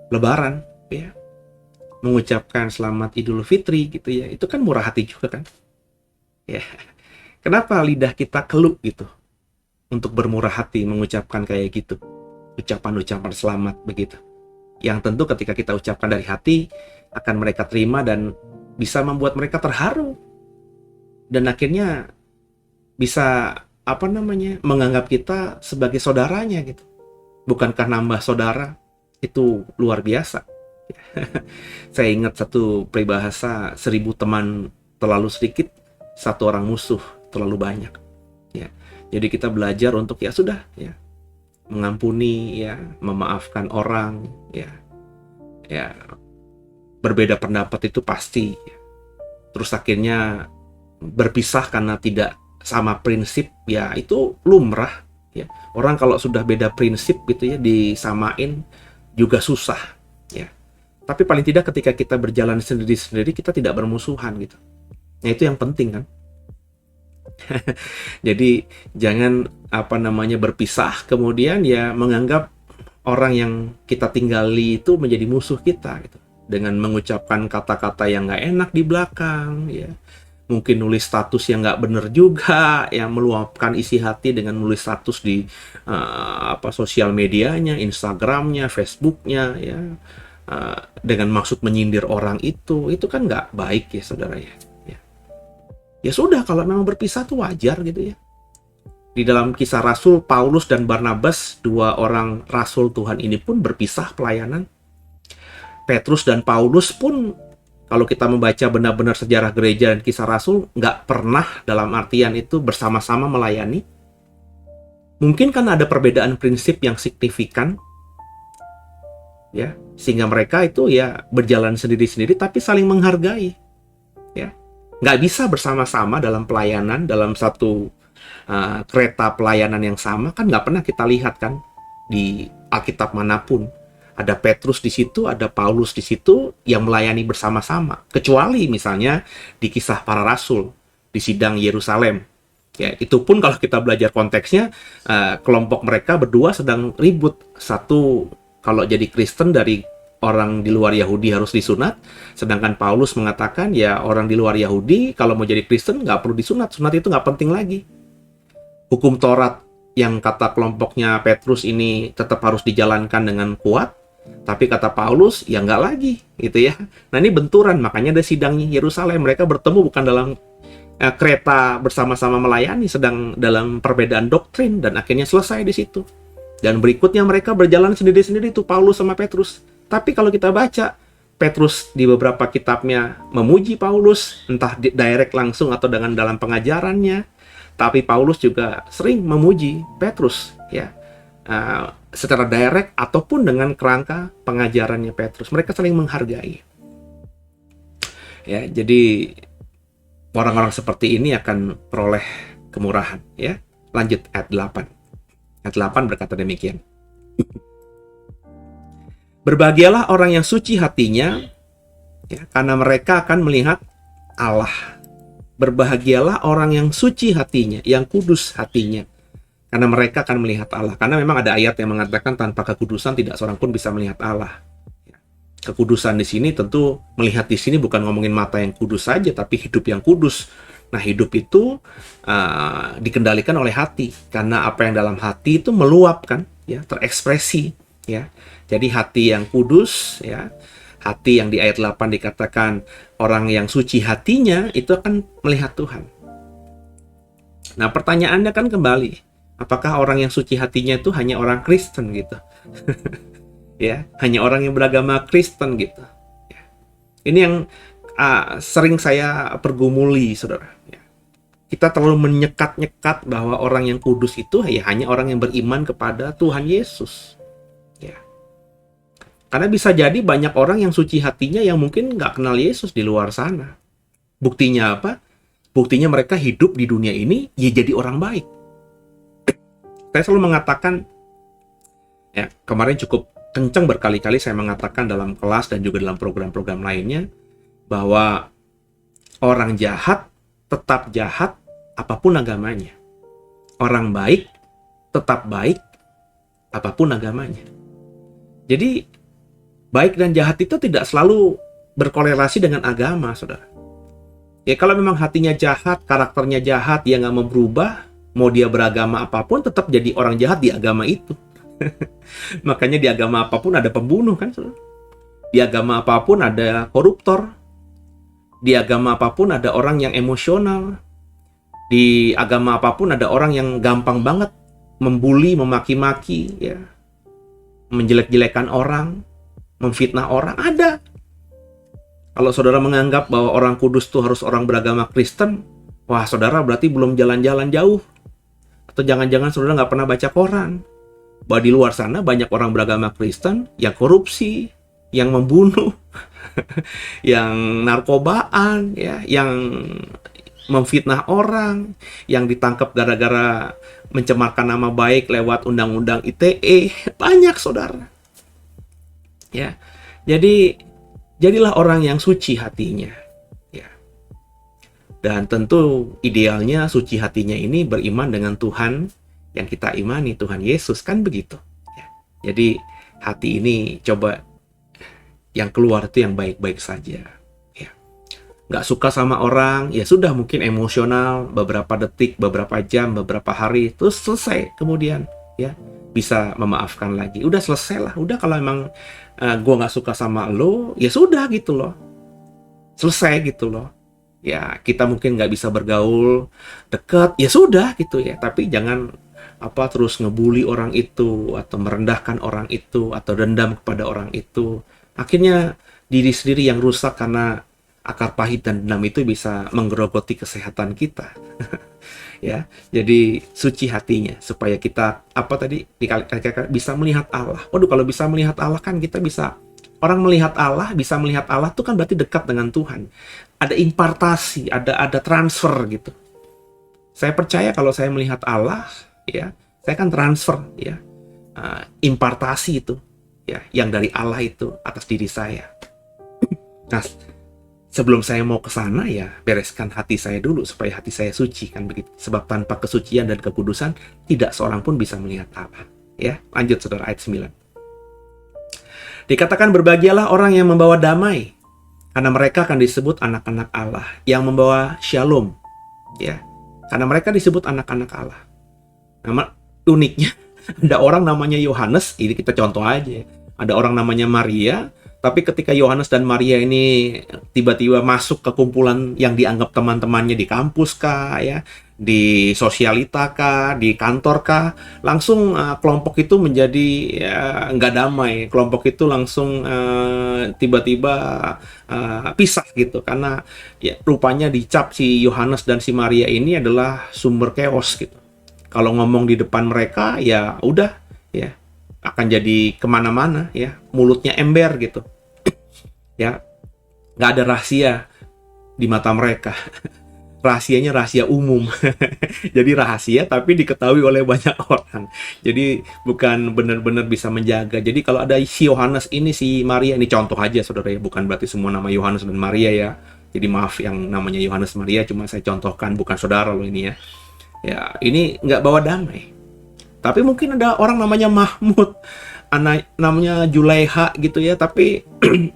Lebaran ya, mengucapkan selamat Idul Fitri gitu ya. Itu kan murah hati juga kan ya. Kenapa lidah kita keluh gitu untuk bermurah hati mengucapkan kayak gitu, ucapan-ucapan selamat begitu, yang tentu ketika kita ucapkan dari hati akan mereka terima dan bisa membuat mereka terharu dan akhirnya bisa menganggap kita sebagai saudaranya gitu. Bukankah nambah saudara itu luar biasa? Saya ingat satu peribahasa, 1000 teman terlalu sedikit, 1 orang musuh terlalu banyak ya. Jadi kita belajar untuk ya sudah ya, mengampuni ya, memaafkan orang ya. Berbeda pendapat itu pasti ya. Terus akhirnya berpisah karena tidak sama prinsip ya, itu lumrah ya. Orang kalau sudah beda prinsip gitu ya, disamain juga susah ya. Tapi paling tidak ketika kita berjalan sendiri-sendiri, kita tidak bermusuhan gitu. Nah, itu yang penting kan. Jadi jangan berpisah kemudian ya menganggap orang yang kita tinggali itu menjadi musuh kita gitu, dengan mengucapkan kata-kata yang nggak enak di belakang ya, mungkin nulis status yang nggak bener juga, yang meluapkan isi hati dengan nulis status di sosial medianya, Instagramnya, Facebooknya ya, dengan maksud menyindir orang itu kan nggak baik ya saudara ya. Ya sudah, kalau memang berpisah tuh wajar gitu ya. Di dalam Kisah Rasul, Paulus dan Barnabas, 2 orang rasul Tuhan ini pun berpisah pelayanan. Petrus dan Paulus pun, kalau kita membaca benar-benar sejarah gereja dan Kisah Rasul, nggak pernah dalam artian itu bersama-sama melayani. Mungkin kan ada perbedaan prinsip yang signifikan, ya, sehingga mereka itu ya berjalan sendiri-sendiri tapi saling menghargai, ya. Nggak bisa bersama-sama dalam pelayanan, dalam satu kereta pelayanan yang sama, kan nggak pernah kita lihat kan di Alkitab manapun. Ada Petrus di situ, ada Paulus di situ yang melayani bersama-sama. Kecuali misalnya di Kisah Para Rasul, di sidang Yerusalem. Ya, itu pun kalau kita belajar konteksnya, kelompok mereka berdua sedang ribut. Satu kalau jadi Kristen dari orang di luar Yahudi harus disunat, sedangkan Paulus mengatakan ya orang di luar Yahudi kalau mau jadi Kristen nggak perlu disunat, sunat itu nggak penting lagi. Hukum Taurat yang kata kelompoknya Petrus ini tetap harus dijalankan dengan kuat, tapi kata Paulus ya nggak lagi gitu ya. Nah, ini benturan, makanya ada sidang Yerusalem, mereka bertemu bukan dalam kereta bersama-sama melayani, sedang dalam perbedaan doktrin, dan akhirnya selesai di situ. Dan berikutnya mereka berjalan sendiri-sendiri tuh, Paulus sama Petrus. Tapi kalau kita baca, Petrus di beberapa kitabnya memuji Paulus, entah direct langsung atau dengan dalam pengajarannya. Tapi Paulus juga sering memuji Petrus, ya, secara direct ataupun dengan kerangka pengajarannya Petrus. Mereka saling menghargai. Ya, jadi orang-orang seperti ini akan peroleh kemurahan. Ya, lanjut ayat 8. Ayat 8 berkata demikian. Berbahagialah orang yang suci hatinya, ya, karena mereka akan melihat Allah. Berbahagialah orang yang suci hatinya, yang kudus hatinya, karena mereka akan melihat Allah. Karena memang ada ayat yang mengatakan tanpa kekudusan tidak seorang pun bisa melihat Allah. Kekudusan di sini tentu melihat di sini bukan ngomongin mata yang kudus saja, tapi hidup yang kudus. Nah, hidup itu dikendalikan oleh hati, karena apa yang dalam hati itu meluap kan, ya, terekspresi, ya. Jadi hati yang kudus, ya, hati yang di ayat 8 dikatakan orang yang suci hatinya itu akan melihat Tuhan. Nah, pertanyaannya kan kembali, apakah orang yang suci hatinya itu hanya orang Kristen gitu? Ya, hanya orang yang beragama Kristen gitu. Ya. Ini yang sering saya pergumuli, saudara. Ya. Kita terlalu menyekat-nyekat bahwa orang yang kudus itu ya hanya orang yang beriman kepada Tuhan Yesus. Ya. Karena bisa jadi banyak orang yang suci hatinya yang mungkin nggak kenal Yesus di luar sana. Buktinya apa? Buktinya mereka hidup di dunia ini ya jadi orang baik. Saya selalu mengatakan, ya kemarin cukup kencang berkali-kali saya mengatakan dalam kelas dan juga dalam program-program lainnya, bahwa orang jahat tetap jahat apapun agamanya. Orang baik tetap baik apapun agamanya. Jadi baik dan jahat itu tidak selalu berkorelasi dengan agama, saudara. Ya kalau memang hatinya jahat, karakternya jahat, dia nggak mau berubah, mau dia beragama apapun, tetap jadi orang jahat di agama itu. Makanya di agama apapun ada pembunuh kan, saudara. Di agama apapun ada koruptor. Di agama apapun ada orang yang emosional. Di agama apapun ada orang yang gampang banget membuli, memaki-maki, ya, menjelek-jelekan orang, memfitnah orang, ada. Kalau saudara menganggap bahwa orang kudus itu harus orang beragama Kristen, wah saudara berarti belum jalan-jalan jauh. Atau jangan-jangan saudara nggak pernah baca koran. Bahwa di luar sana banyak orang beragama Kristen yang korupsi, yang membunuh, yang narkobaan, ya, yang memfitnah orang, yang ditangkap gara-gara mencemarkan nama baik lewat undang-undang ITE, banyak saudara. Ya, jadi jadilah orang yang suci hatinya. Ya, dan tentu idealnya suci hatinya ini beriman dengan Tuhan yang kita imani, Tuhan Yesus, kan begitu. Ya, jadi hati ini coba yang keluar itu yang baik-baik saja. Ya, nggak suka sama orang, ya sudah mungkin emosional beberapa detik, beberapa jam, beberapa hari, terus selesai kemudian, ya bisa memaafkan lagi. Udah selesai lah. Udah kalau emang gue nggak suka sama lo, ya sudah gitu loh. Selesai gitu loh. Ya kita mungkin nggak bisa bergaul dekat, ya sudah gitu ya. Tapi jangan terus ngebully orang itu, atau merendahkan orang itu, atau dendam kepada orang itu. Akhirnya diri sendiri yang rusak karena akar pahit dan dendam itu bisa menggerogoti kesehatan kita. Ya, jadi suci hatinya supaya kita bisa melihat Allah. Waduh, kalau bisa melihat Allah kan kita bisa, orang melihat Allah, bisa melihat Allah itu kan berarti dekat dengan Tuhan. Ada impartasi, ada transfer gitu. Saya percaya kalau saya melihat Allah, ya, saya kan transfer, ya, impartasi itu, ya, yang dari Allah itu atas diri saya. Nah, sebelum saya mau ke sana, ya bereskan hati saya dulu supaya hati saya suci, kan begitu. Sebab tanpa kesucian dan kekudusan tidak seorang pun bisa melihat Allah. Ya, lanjut saudara, ayat 9. Dikatakan berbahagialah orang yang membawa damai, karena mereka akan disebut anak-anak Allah, yang membawa shalom, ya, karena mereka disebut anak-anak Allah. Nama uniknya ada orang namanya Yohanes, ini kita contoh aja. Ada orang namanya Maria, tapi ketika Yohanes dan Maria ini tiba-tiba masuk ke kumpulan yang dianggap teman-temannya di kampus kah, ya, di sosialita kah, di kantor kah, langsung kelompok itu menjadi nggak damai. Kelompok itu langsung tiba-tiba pisah gitu, karena ya rupanya dicap si Yohanes dan si Maria ini adalah sumber chaos gitu. Kalau ngomong di depan mereka, ya udah, ya akan jadi kemana-mana, ya, mulutnya ember gitu. Ya, nggak ada rahasia di mata mereka. Rahasianya rahasia umum. Jadi rahasia tapi diketahui oleh banyak orang. Jadi bukan benar-benar bisa menjaga. Jadi kalau ada si Yohanes ini, si Maria ini, contoh aja saudara ya, bukan berarti semua nama Yohanes dan Maria ya. Jadi maaf yang namanya Yohanes Maria, cuma saya contohkan, bukan saudara loh ini ya. Ya, ini nggak bawa damai. Tapi mungkin ada orang namanya Mahmud, anak namanya Julaiha gitu ya, tapi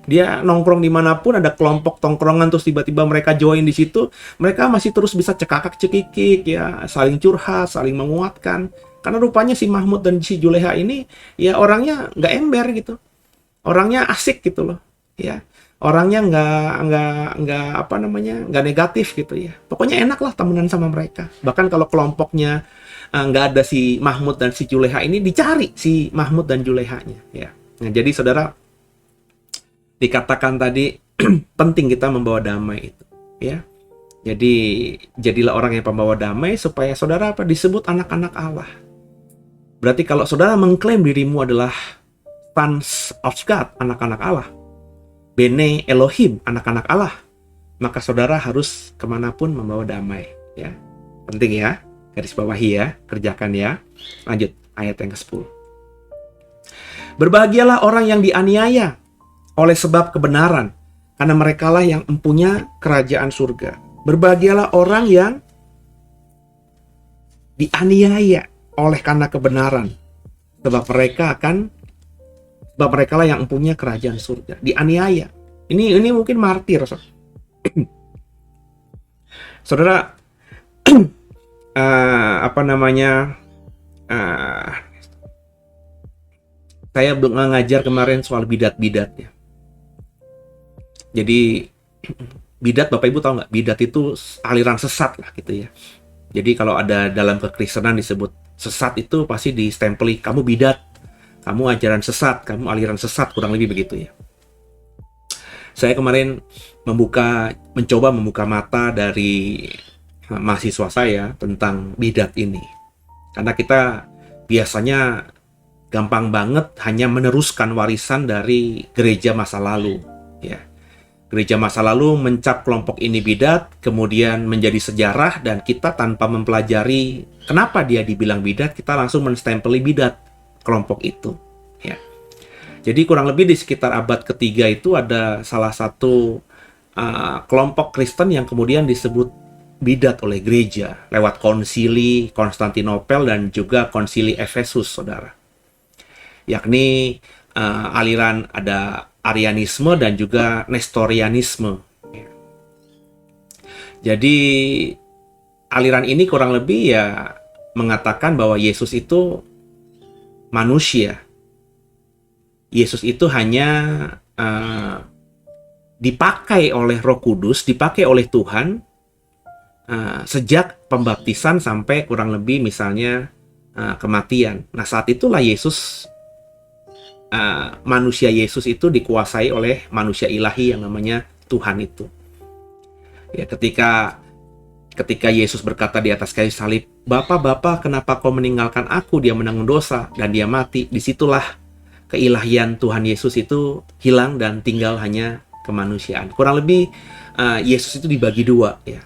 dia nongkrong dimanapun ada kelompok tongkrongan terus tiba-tiba mereka join di situ, mereka masih terus bisa cekakak cekikik ya, saling curhat, saling menguatkan. Karena rupanya si Mahmud dan si Julaiha ini ya orangnya nggak ember gitu, orangnya asik gitu loh, ya. Orangnya nggak apa namanya, nggak negatif gitu ya. Pokoknya enak lah temenan sama mereka. Bahkan kalau kelompoknya nggak ada si Mahmud dan si Julaiha ini, dicari si Mahmud dan Juleihanya ya. Nah, jadi saudara, dikatakan tadi penting kita membawa damai itu ya. Jadi jadilah orang yang pembawa damai supaya saudara apa disebut anak-anak Allah. Berarti kalau saudara mengklaim dirimu adalah sons of God, anak-anak Allah, Bene Elohim, anak-anak Allah, maka saudara harus kemanapun membawa damai ya. Penting ya, garis bawahi ya, kerjakan ya. Lanjut ayat yang ke-10. Berbahagialah orang yang dianiaya oleh sebab kebenaran, karena merekalah yang mempunyai kerajaan surga. Berbahagialah orang yang dianiaya oleh karena kebenaran, sebab merekalah yang mempunyai kerajaan surga. Dianiaya. Ini mungkin martir, saudara. Saya belum ngajar kemarin soal bidat-bidat ya. Jadi bidat, Bapak Ibu tahu nggak? Bidat itu aliran sesat lah gitu ya. Jadi kalau ada dalam kekristenan disebut sesat, itu pasti distempeli, kamu bidat, kamu ajaran sesat, kamu aliran sesat, kurang lebih begitu ya. Saya kemarin mencoba membuka mata dari mahasiswa saya tentang bidat ini. Karena kita biasanya gampang banget hanya meneruskan warisan dari gereja masa lalu ya. Gereja masa lalu mencap kelompok ini bidat, kemudian menjadi sejarah, dan kita tanpa mempelajari kenapa dia dibilang bidat, kita langsung menstempeli bidat kelompok itu ya. Jadi kurang lebih di sekitar abad ketiga itu ada salah satu kelompok Kristen yang kemudian disebut bidat oleh gereja lewat konsili Konstantinopel dan juga konsili Efesus, saudara. Yakni aliran ada Arianisme dan juga Nestorianisme. Jadi aliran ini kurang lebih ya mengatakan bahwa Yesus itu manusia. Yesus itu hanya dipakai oleh Roh Kudus, dipakai oleh Tuhan sejak pembaptisan sampai kurang lebih misalnya kematian. Nah, saat itulah Yesus, manusia Yesus itu dikuasai oleh manusia ilahi yang namanya Tuhan itu. Ya, ketika Yesus berkata di atas kayu salib, Bapa, kenapa kau meninggalkan aku? Dia menanggung dosa dan dia mati. Disitulah keilahian Tuhan Yesus itu hilang dan tinggal hanya kemanusiaan. Kurang lebih Yesus itu dibagi dua ya.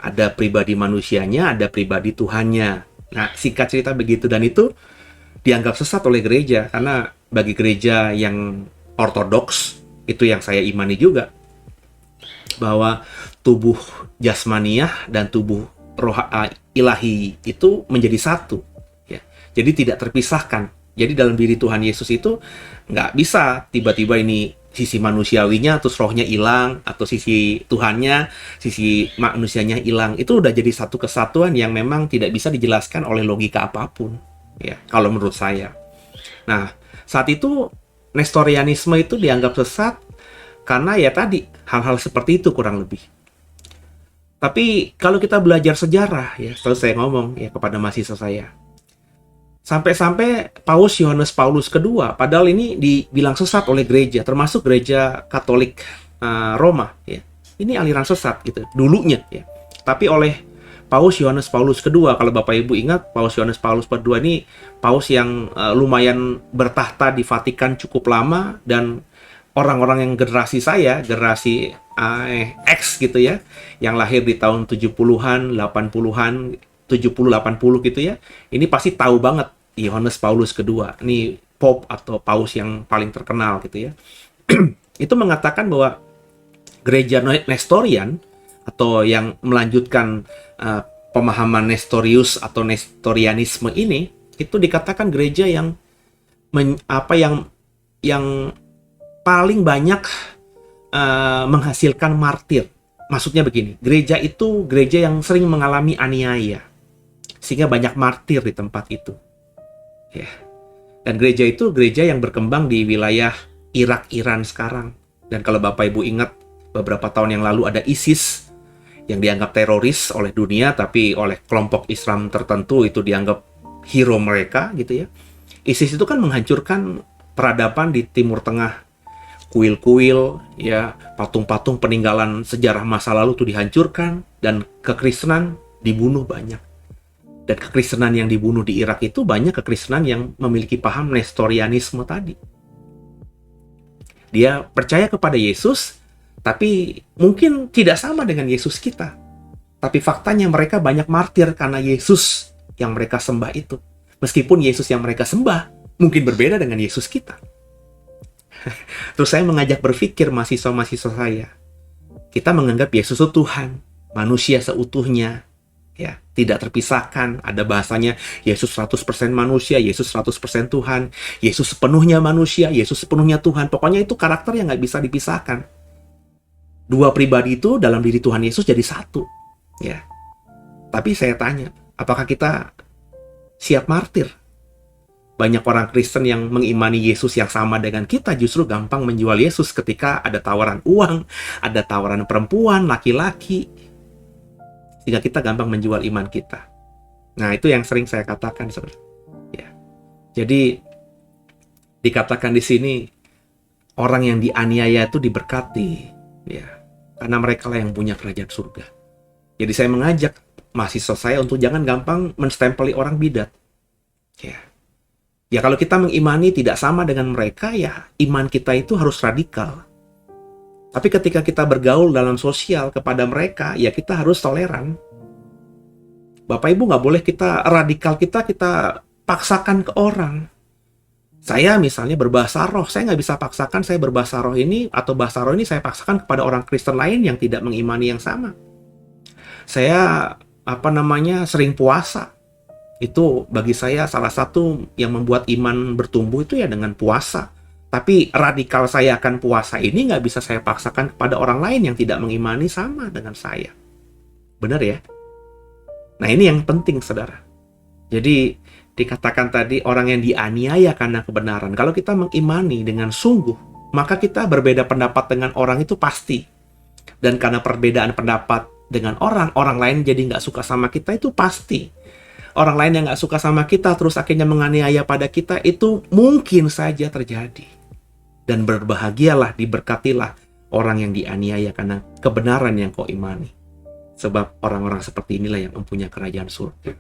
Ada pribadi manusianya, ada pribadi Tuhannya. Nah, singkat cerita begitu, dan itu dianggap sesat oleh gereja, karena bagi gereja yang ortodoks, itu yang saya imani juga, bahwa tubuh jasmaniah dan tubuh roh ilahi itu menjadi satu ya. Jadi tidak terpisahkan. Jadi dalam diri Tuhan Yesus itu nggak bisa tiba-tiba ini sisi manusiawinya terus rohnya hilang, atau sisi Tuhannya, sisi manusianya hilang. Itu udah jadi satu kesatuan yang memang tidak bisa dijelaskan oleh logika apapun ya, kalau menurut saya. Nah, saat itu Nestorianisme itu dianggap sesat karena ya tadi hal-hal seperti itu kurang lebih. Tapi kalau kita belajar sejarah ya, selalu saya ngomong ya kepada mahasiswa saya, sampai-sampai Paus Yohanes Paulus II, padahal ini dibilang sesat oleh gereja, termasuk gereja Katolik Roma ya. Ini aliran sesat gitu dulunya ya. Tapi oleh Paus Yohanes Paulus II, kalau Bapak Ibu ingat, Paus Yohanes Paulus II ini paus yang lumayan bertahta di Vatikan cukup lama, dan orang-orang yang generasi saya, generasi X gitu ya, yang lahir di tahun 70-an, 80-an, 70-80 gitu ya, ini pasti tahu banget Yohanes Paulus II. Ini Pope atau paus yang paling terkenal gitu ya. Itu mengatakan bahwa Gereja Nestorian atau yang melanjutkan pemahaman Nestorius atau Nestorianisme ini, itu dikatakan gereja yang yang paling banyak menghasilkan martir. Maksudnya begini, gereja itu gereja yang sering mengalami aniaya, sehingga banyak martir di tempat itu. Ya. Dan gereja itu gereja yang berkembang di wilayah Irak, Iran sekarang. Dan kalau Bapak Ibu ingat, beberapa tahun yang lalu ada ISIS yang dianggap teroris oleh dunia, tapi oleh kelompok Islam tertentu itu dianggap hero mereka gitu ya. ISIS itu kan menghancurkan peradaban di Timur Tengah. Kuil-kuil, ya, patung-patung peninggalan sejarah masa lalu itu dihancurkan, dan kekristenan dibunuh banyak. Dan kekristenan yang dibunuh di Irak itu banyak kekristenan yang memiliki paham Nestorianisme tadi. Dia percaya kepada Yesus, tapi mungkin tidak sama dengan Yesus kita. Tapi faktanya mereka banyak martir karena Yesus yang mereka sembah itu. Meskipun Yesus yang mereka sembah mungkin berbeda dengan Yesus kita. Terus saya mengajak berpikir mahasiswa-mahasiswa saya. Kita menganggap Yesus itu Tuhan, manusia seutuhnya, ya, tidak terpisahkan. Ada bahasanya Yesus 100% manusia, Yesus 100% Tuhan, Yesus sepenuhnya manusia, Yesus sepenuhnya Tuhan. Pokoknya itu karakter yang nggak bisa dipisahkan. Dua pribadi itu dalam diri Tuhan Yesus jadi satu, ya. Tapi saya tanya, apakah kita siap martir? Banyak orang Kristen yang mengimani Yesus yang sama dengan kita justru gampang menjual Yesus ketika ada tawaran uang, ada tawaran perempuan, laki-laki. Sehingga kita gampang menjual iman kita. Nah, itu yang sering saya katakan, saudara. Ya. Jadi dikatakan di sini orang yang dianiaya itu diberkati, ya, karena mereka lah yang punya kerajaan surga. Jadi saya mengajak mahasiswa saya untuk jangan gampang menstempeli orang bidat. Ya. Ya, kalau kita mengimani tidak sama dengan mereka, ya iman kita itu harus radikal. Tapi ketika kita bergaul dalam sosial kepada mereka, ya kita harus toleran. Bapak Ibu nggak boleh radikal kita paksakan ke orang. Saya misalnya berbahasa roh, saya nggak bisa paksakan saya berbahasa roh ini, atau bahasa roh ini saya paksakan kepada orang Kristen lain yang tidak mengimani yang sama. Saya, sering puasa. Itu bagi saya salah satu yang membuat iman bertumbuh itu ya dengan puasa. Tapi radikal saya akan puasa ini nggak bisa saya paksakan kepada orang lain yang tidak mengimani sama dengan saya. Benar ya? Nah, ini yang penting, saudara. Jadi dikatakan tadi orang yang dianiaya karena kebenaran. Kalau kita mengimani dengan sungguh, maka kita berbeda pendapat dengan orang itu pasti. Dan karena perbedaan pendapat dengan orang lain jadi nggak suka sama kita itu pasti. Orang lain yang nggak suka sama kita terus akhirnya menganiaya pada kita itu mungkin saja terjadi. Dan berbahagialah, diberkatilah orang yang dianiaya karena kebenaran yang kau imani. Sebab orang-orang seperti inilah yang mempunyai kerajaan surga.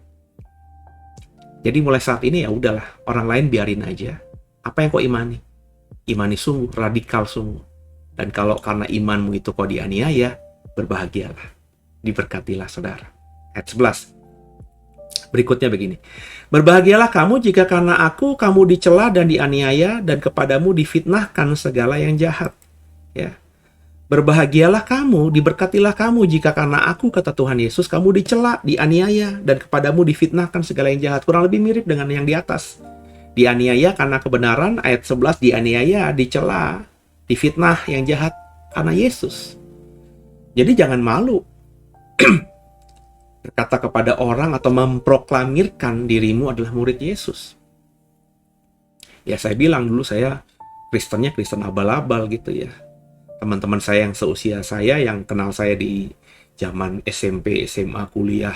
Jadi mulai saat ini ya udahlah, orang lain biarin aja. Apa yang kau imani? Imani sungguh, radikal sungguh. Dan kalau karena imanmu itu kau dianiaya, berbahagialah. Diberkatilah, saudara. Ayat 11. Berikutnya begini. Berbahagialah kamu jika karena aku kamu dicela dan dianiaya dan kepadamu difitnahkan segala yang jahat. Ya. Berbahagialah kamu, diberkatilah kamu jika karena aku, kata Tuhan Yesus, kamu dicela, dianiaya dan kepadamu difitnahkan segala yang jahat. Kurang lebih mirip dengan yang di atas. Dianiaya karena kebenaran, ayat 11, dianiaya, dicela, difitnah yang jahat karena Yesus. Jadi jangan malu berkata kepada orang atau memproklamirkan dirimu adalah murid Yesus. Ya, saya bilang dulu saya Kristennya Kristen abal-abal gitu ya. Teman-teman saya yang seusia saya, yang kenal saya di zaman SMP, SMA, kuliah,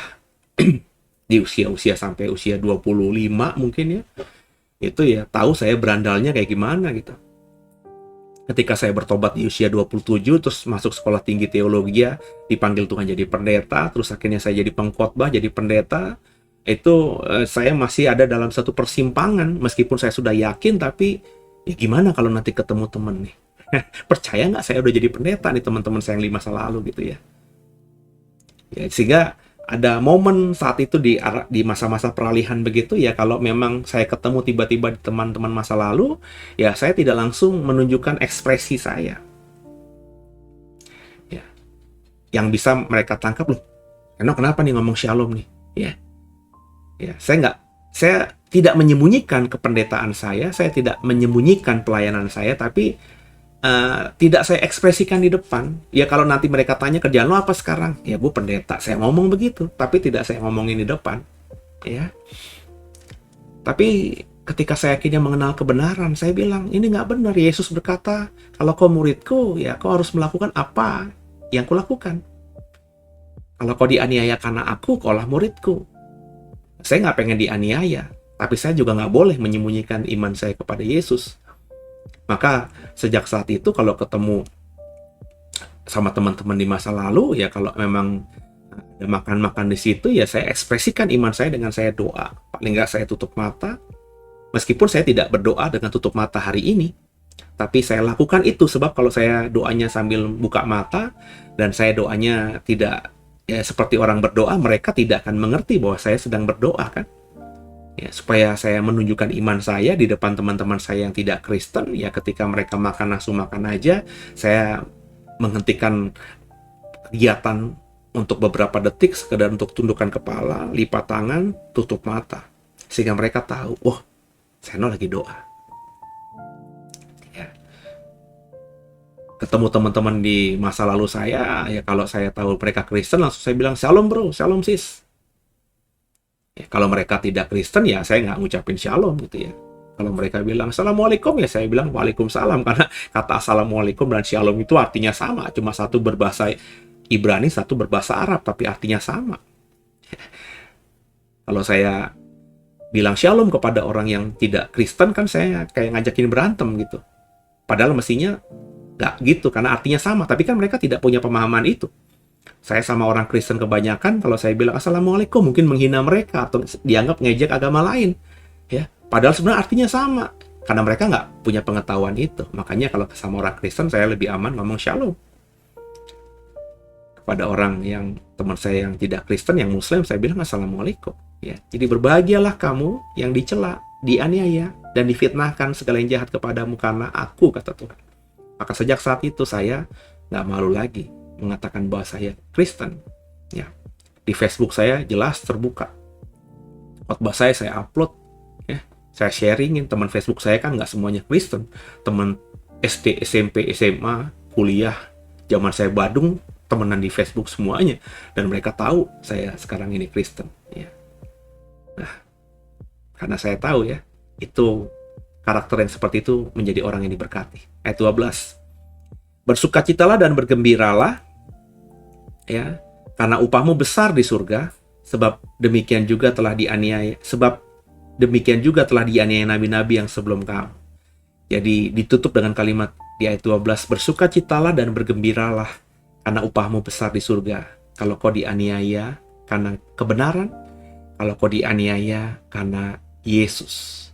di usia-usia sampai usia 25 mungkin ya, itu ya tahu saya berandalnya kayak gimana gitu. Ketika saya bertobat di usia 27, terus masuk sekolah tinggi teologi, dipanggil Tuhan jadi pendeta, terus akhirnya saya jadi pengkhotbah, jadi pendeta, itu saya masih ada dalam satu persimpangan, meskipun saya sudah yakin, tapi ya gimana kalau nanti ketemu temen nih? Percaya nggak saya udah jadi pendeta nih teman-teman saya yang 5 masa lalu gitu ya. Ya, sehingga ada momen saat itu di masa-masa peralihan begitu ya, kalau memang saya ketemu tiba-tiba di teman-teman masa lalu, ya saya tidak langsung menunjukkan ekspresi saya. yang bisa mereka tangkap, loh, Eno kenapa nih ngomong shalom nih? Ya, saya tidak menyembunyikan kependetaan saya tidak menyembunyikan pelayanan saya, tapi tidak saya ekspresikan di depan. Ya kalau nanti mereka tanya kerjaan lo apa sekarang? Ya gue pendeta, saya ngomong begitu, tapi tidak saya ngomongin di depan. Ya. Tapi ketika saya akhirnya mengenal kebenaran, saya bilang, ini nggak benar. Yesus berkata, kalau kau muridku, ya kau harus melakukan apa yang kulakukan. Kalau kau dianiaya karena aku, kaulah muridku. Saya nggak pengen dianiaya, tapi saya juga nggak boleh menyembunyikan iman saya kepada Yesus. Maka sejak saat itu kalau ketemu sama teman-teman di masa lalu, ya kalau memang ada makan-makan di situ, ya saya ekspresikan iman saya dengan saya doa. Paling nggak saya tutup mata, meskipun saya tidak berdoa dengan tutup mata hari ini, tapi saya lakukan itu sebab kalau saya doanya sambil buka mata dan saya doanya tidak ya seperti orang berdoa, mereka tidak akan mengerti bahwa saya sedang berdoa kan. Ya, supaya saya menunjukkan iman saya di depan teman-teman saya yang tidak Kristen, ya ketika mereka makan langsung makan aja, saya menghentikan kegiatan untuk beberapa detik sekedar untuk tundukkan kepala, lipat tangan, tutup mata. Sehingga mereka tahu, oh, Seno lagi doa. Ya. Ketemu teman-teman di masa lalu saya, ya kalau saya tahu mereka Kristen, langsung saya bilang, shalom bro, shalom sis. Ya, kalau mereka tidak Kristen, ya saya nggak ngucapin shalom gitu ya. Kalau mereka bilang assalamualaikum, ya saya bilang waalaikumsalam, karena kata assalamualaikum dan shalom itu artinya sama, cuma satu berbahasa Ibrani, satu berbahasa Arab, tapi artinya sama. Kalau saya bilang shalom kepada orang yang tidak Kristen, kan saya kayak ngajakin berantem gitu. Padahal mestinya nggak gitu, karena artinya sama, tapi kan mereka tidak punya pemahaman itu. Saya sama orang Kristen kebanyakan, kalau saya bilang assalamualaikum, mungkin menghina mereka atau dianggap ngejek agama lain. Ya, padahal sebenarnya artinya sama, karena mereka nggak punya pengetahuan itu. Makanya kalau sama orang Kristen, saya lebih aman ngomong shalom. Pada orang yang teman saya yang tidak Kristen, yang Muslim, saya bilang assalamualaikum. Ya, jadi berbahagialah kamu yang dicela, dianiaya, dan difitnahkan segala yang jahat kepadamu karena aku, kata Tuhan. Maka sejak saat itu saya nggak malu lagi mengatakan bahwa saya Kristen. Ya, di Facebook saya jelas terbuka. Khotbah saya upload. Ya, saya sharingin. Teman Facebook saya kan nggak semuanya Kristen. Teman SD, SMP, SMA, kuliah, zaman saya Badung, temenan di Facebook semuanya, dan mereka tahu saya sekarang ini Kristen. Ya. Nah, karena saya tahu ya, itu karakter yang seperti itu menjadi orang yang diberkati. Ayat 12. Bersukacitalah dan bergembiralah, ya, karena upahmu besar di surga, sebab demikian juga telah dianiaya nabi-nabi yang sebelum kamu. Jadi ditutup dengan kalimat di ayat 12, bersukacitalah dan bergembiralah, karena upahmu besar di surga. Kalau kau dianiaya karena kebenaran, kalau kau dianiaya karena Yesus.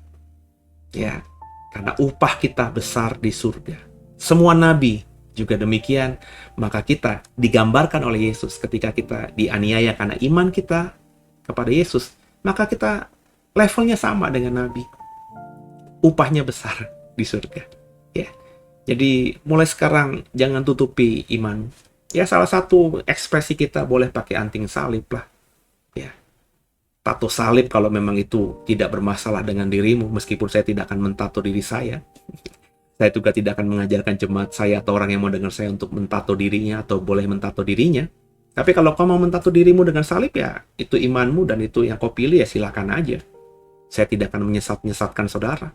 Ya, karena upah kita besar di surga. Semua nabi juga demikian. Maka kita digambarkan oleh Yesus ketika kita dianiaya karena iman kita kepada Yesus. Maka kita levelnya sama dengan nabi. Upahnya besar di surga. Ya. Jadi mulai sekarang jangan tutupi iman. Ya, salah satu ekspresi kita boleh pakai anting salib lah. Ya. Tato salib kalau memang itu tidak bermasalah dengan dirimu, meskipun saya tidak akan mentato diri saya. Saya juga tidak akan mengajarkan jemaat saya atau orang yang mau dengar saya untuk mentato dirinya atau boleh mentato dirinya. Tapi kalau kau mau mentato dirimu dengan salib, ya itu imanmu dan itu yang kau pilih, ya silakan aja. Saya tidak akan menyesatkan saudara.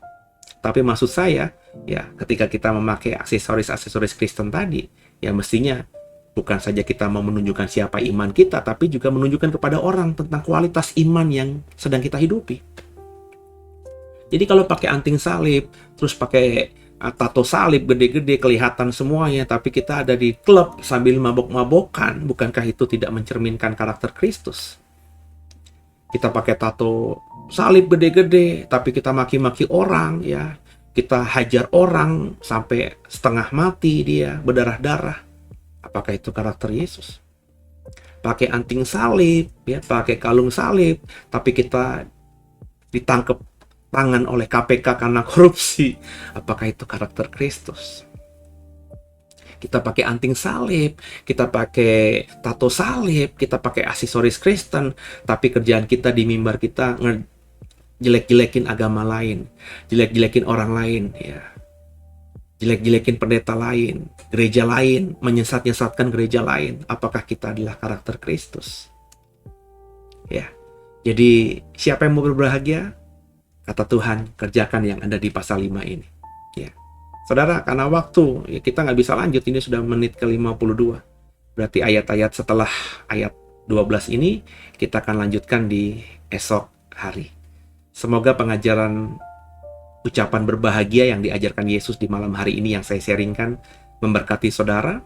Tapi maksud saya, ya ketika kita memakai aksesoris-aksesoris Kristen tadi, ya mestinya bukan saja kita mau menunjukkan siapa iman kita, tapi juga menunjukkan kepada orang tentang kualitas iman yang sedang kita hidupi. Jadi kalau pakai anting salib, terus pakai tato salib gede-gede kelihatan semuanya, tapi kita ada di klub sambil mabok-mabokan, bukankah itu tidak mencerminkan karakter Kristus? Kita pakai tato salib gede-gede, tapi kita maki-maki orang, ya kita hajar orang sampai setengah mati dia, berdarah-darah. Apakah itu karakter Yesus? Pakai anting salib, ya, pakai kalung salib, tapi kita ditangkap tangan oleh KPK karena korupsi. Apakah itu karakter Kristus? kita pakai anting salib, kita pakai tato salib, kita pakai aksesoris Kristen, tapi kerjaan kita di mimbar kita jelek-jelekin agama lain, jelek-jelekin orang lain, ya, jelek-jelekin pendeta lain, gereja lain, menyesat-nyesatkan gereja lain. Apakah kita adalah karakter Kristus? Ya, jadi siapa yang mau berbahagia? Kata Tuhan, kerjakan yang ada di pasal 5 ini. Ya, saudara, karena waktu, ya kita nggak bisa lanjut, ini sudah menit ke-52. Berarti ayat-ayat setelah ayat 12 ini, kita akan lanjutkan di esok hari. Semoga pengajaran ucapan berbahagia yang diajarkan Yesus di malam hari ini yang saya sharingkan memberkati saudara,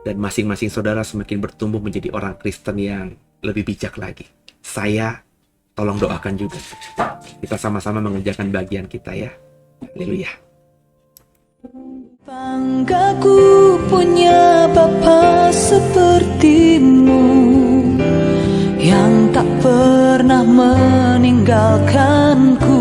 dan masing-masing saudara semakin bertumbuh menjadi orang Kristen yang lebih bijak lagi. Saya tolong doakan juga. Kita sama-sama mengerjakan bagian kita ya. Haleluya. Banggaku punya Bapa sepertimu, yang tak pernah meninggalkanku.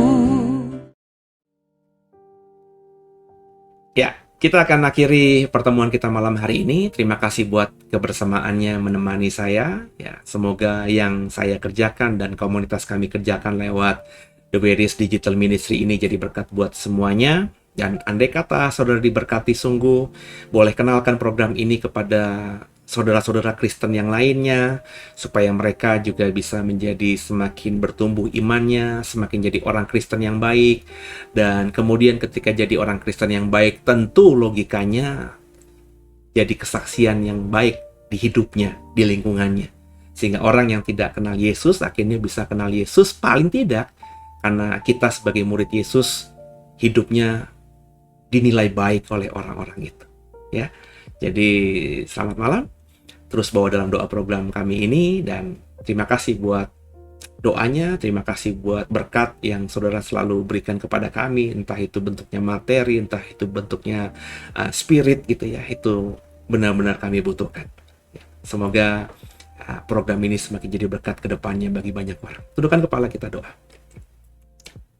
Ya, kita akan akhiri pertemuan kita malam hari ini. Terima kasih buat kebersamaannya menemani saya. Ya, semoga yang saya kerjakan dan komunitas kami kerjakan lewat The Various Digital Ministry ini jadi berkat buat semuanya. Dan andai kata saudara diberkati sungguh, boleh kenalkan program ini kepada saudara-saudara Kristen yang lainnya, supaya mereka juga bisa menjadi semakin bertumbuh imannya, semakin jadi orang Kristen yang baik. Dan kemudian ketika jadi orang Kristen yang baik, tentu logikanya jadi kesaksian yang baik di hidupnya, di lingkungannya. Sehingga orang yang tidak kenal Yesus akhirnya bisa kenal Yesus, paling tidak karena kita sebagai murid Yesus hidupnya dinilai baik oleh orang-orang itu. Ya, jadi selamat malam. Terus bawa dalam doa program kami ini, dan terima kasih buat doanya, terima kasih buat berkat yang saudara selalu berikan kepada kami, entah itu bentuknya materi, entah itu bentuknya spirit gitu ya, itu benar-benar kami butuhkan. Semoga program ini semakin jadi berkat ke depannya bagi banyak orang. Tundukkan kepala, kita doa.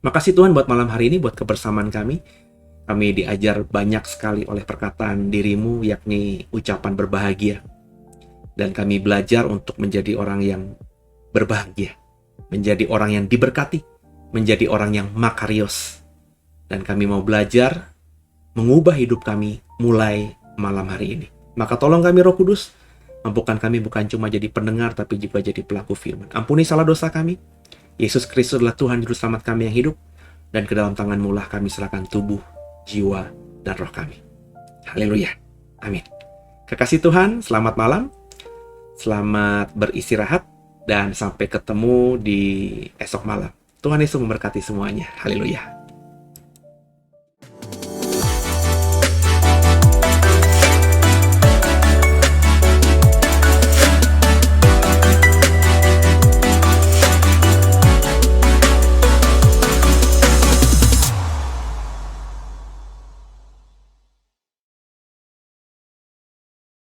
Makasih Tuhan buat malam hari ini, buat kebersamaan kami. Kami diajar banyak sekali oleh perkataan dirimu, yakni ucapan berbahagia. Dan kami belajar untuk menjadi orang yang berbahagia, menjadi orang yang diberkati, menjadi orang yang makarios. Dan kami mau belajar mengubah hidup kami mulai malam hari ini. Maka tolong kami Roh Kudus, mampukan kami bukan cuma jadi pendengar, tapi juga jadi pelaku firman. Ampuni salah dosa kami. Yesus Kristus adalah Tuhan Juru Selamat kami yang hidup, dan ke dalam tangan-Mu lah kami serahkan tubuh, jiwa, dan roh kami. Haleluya. Amin. Kekasih Tuhan, selamat malam. Selamat beristirahat, dan sampai ketemu di esok malam. Tuhan Yesus memberkati semuanya. Haleluya.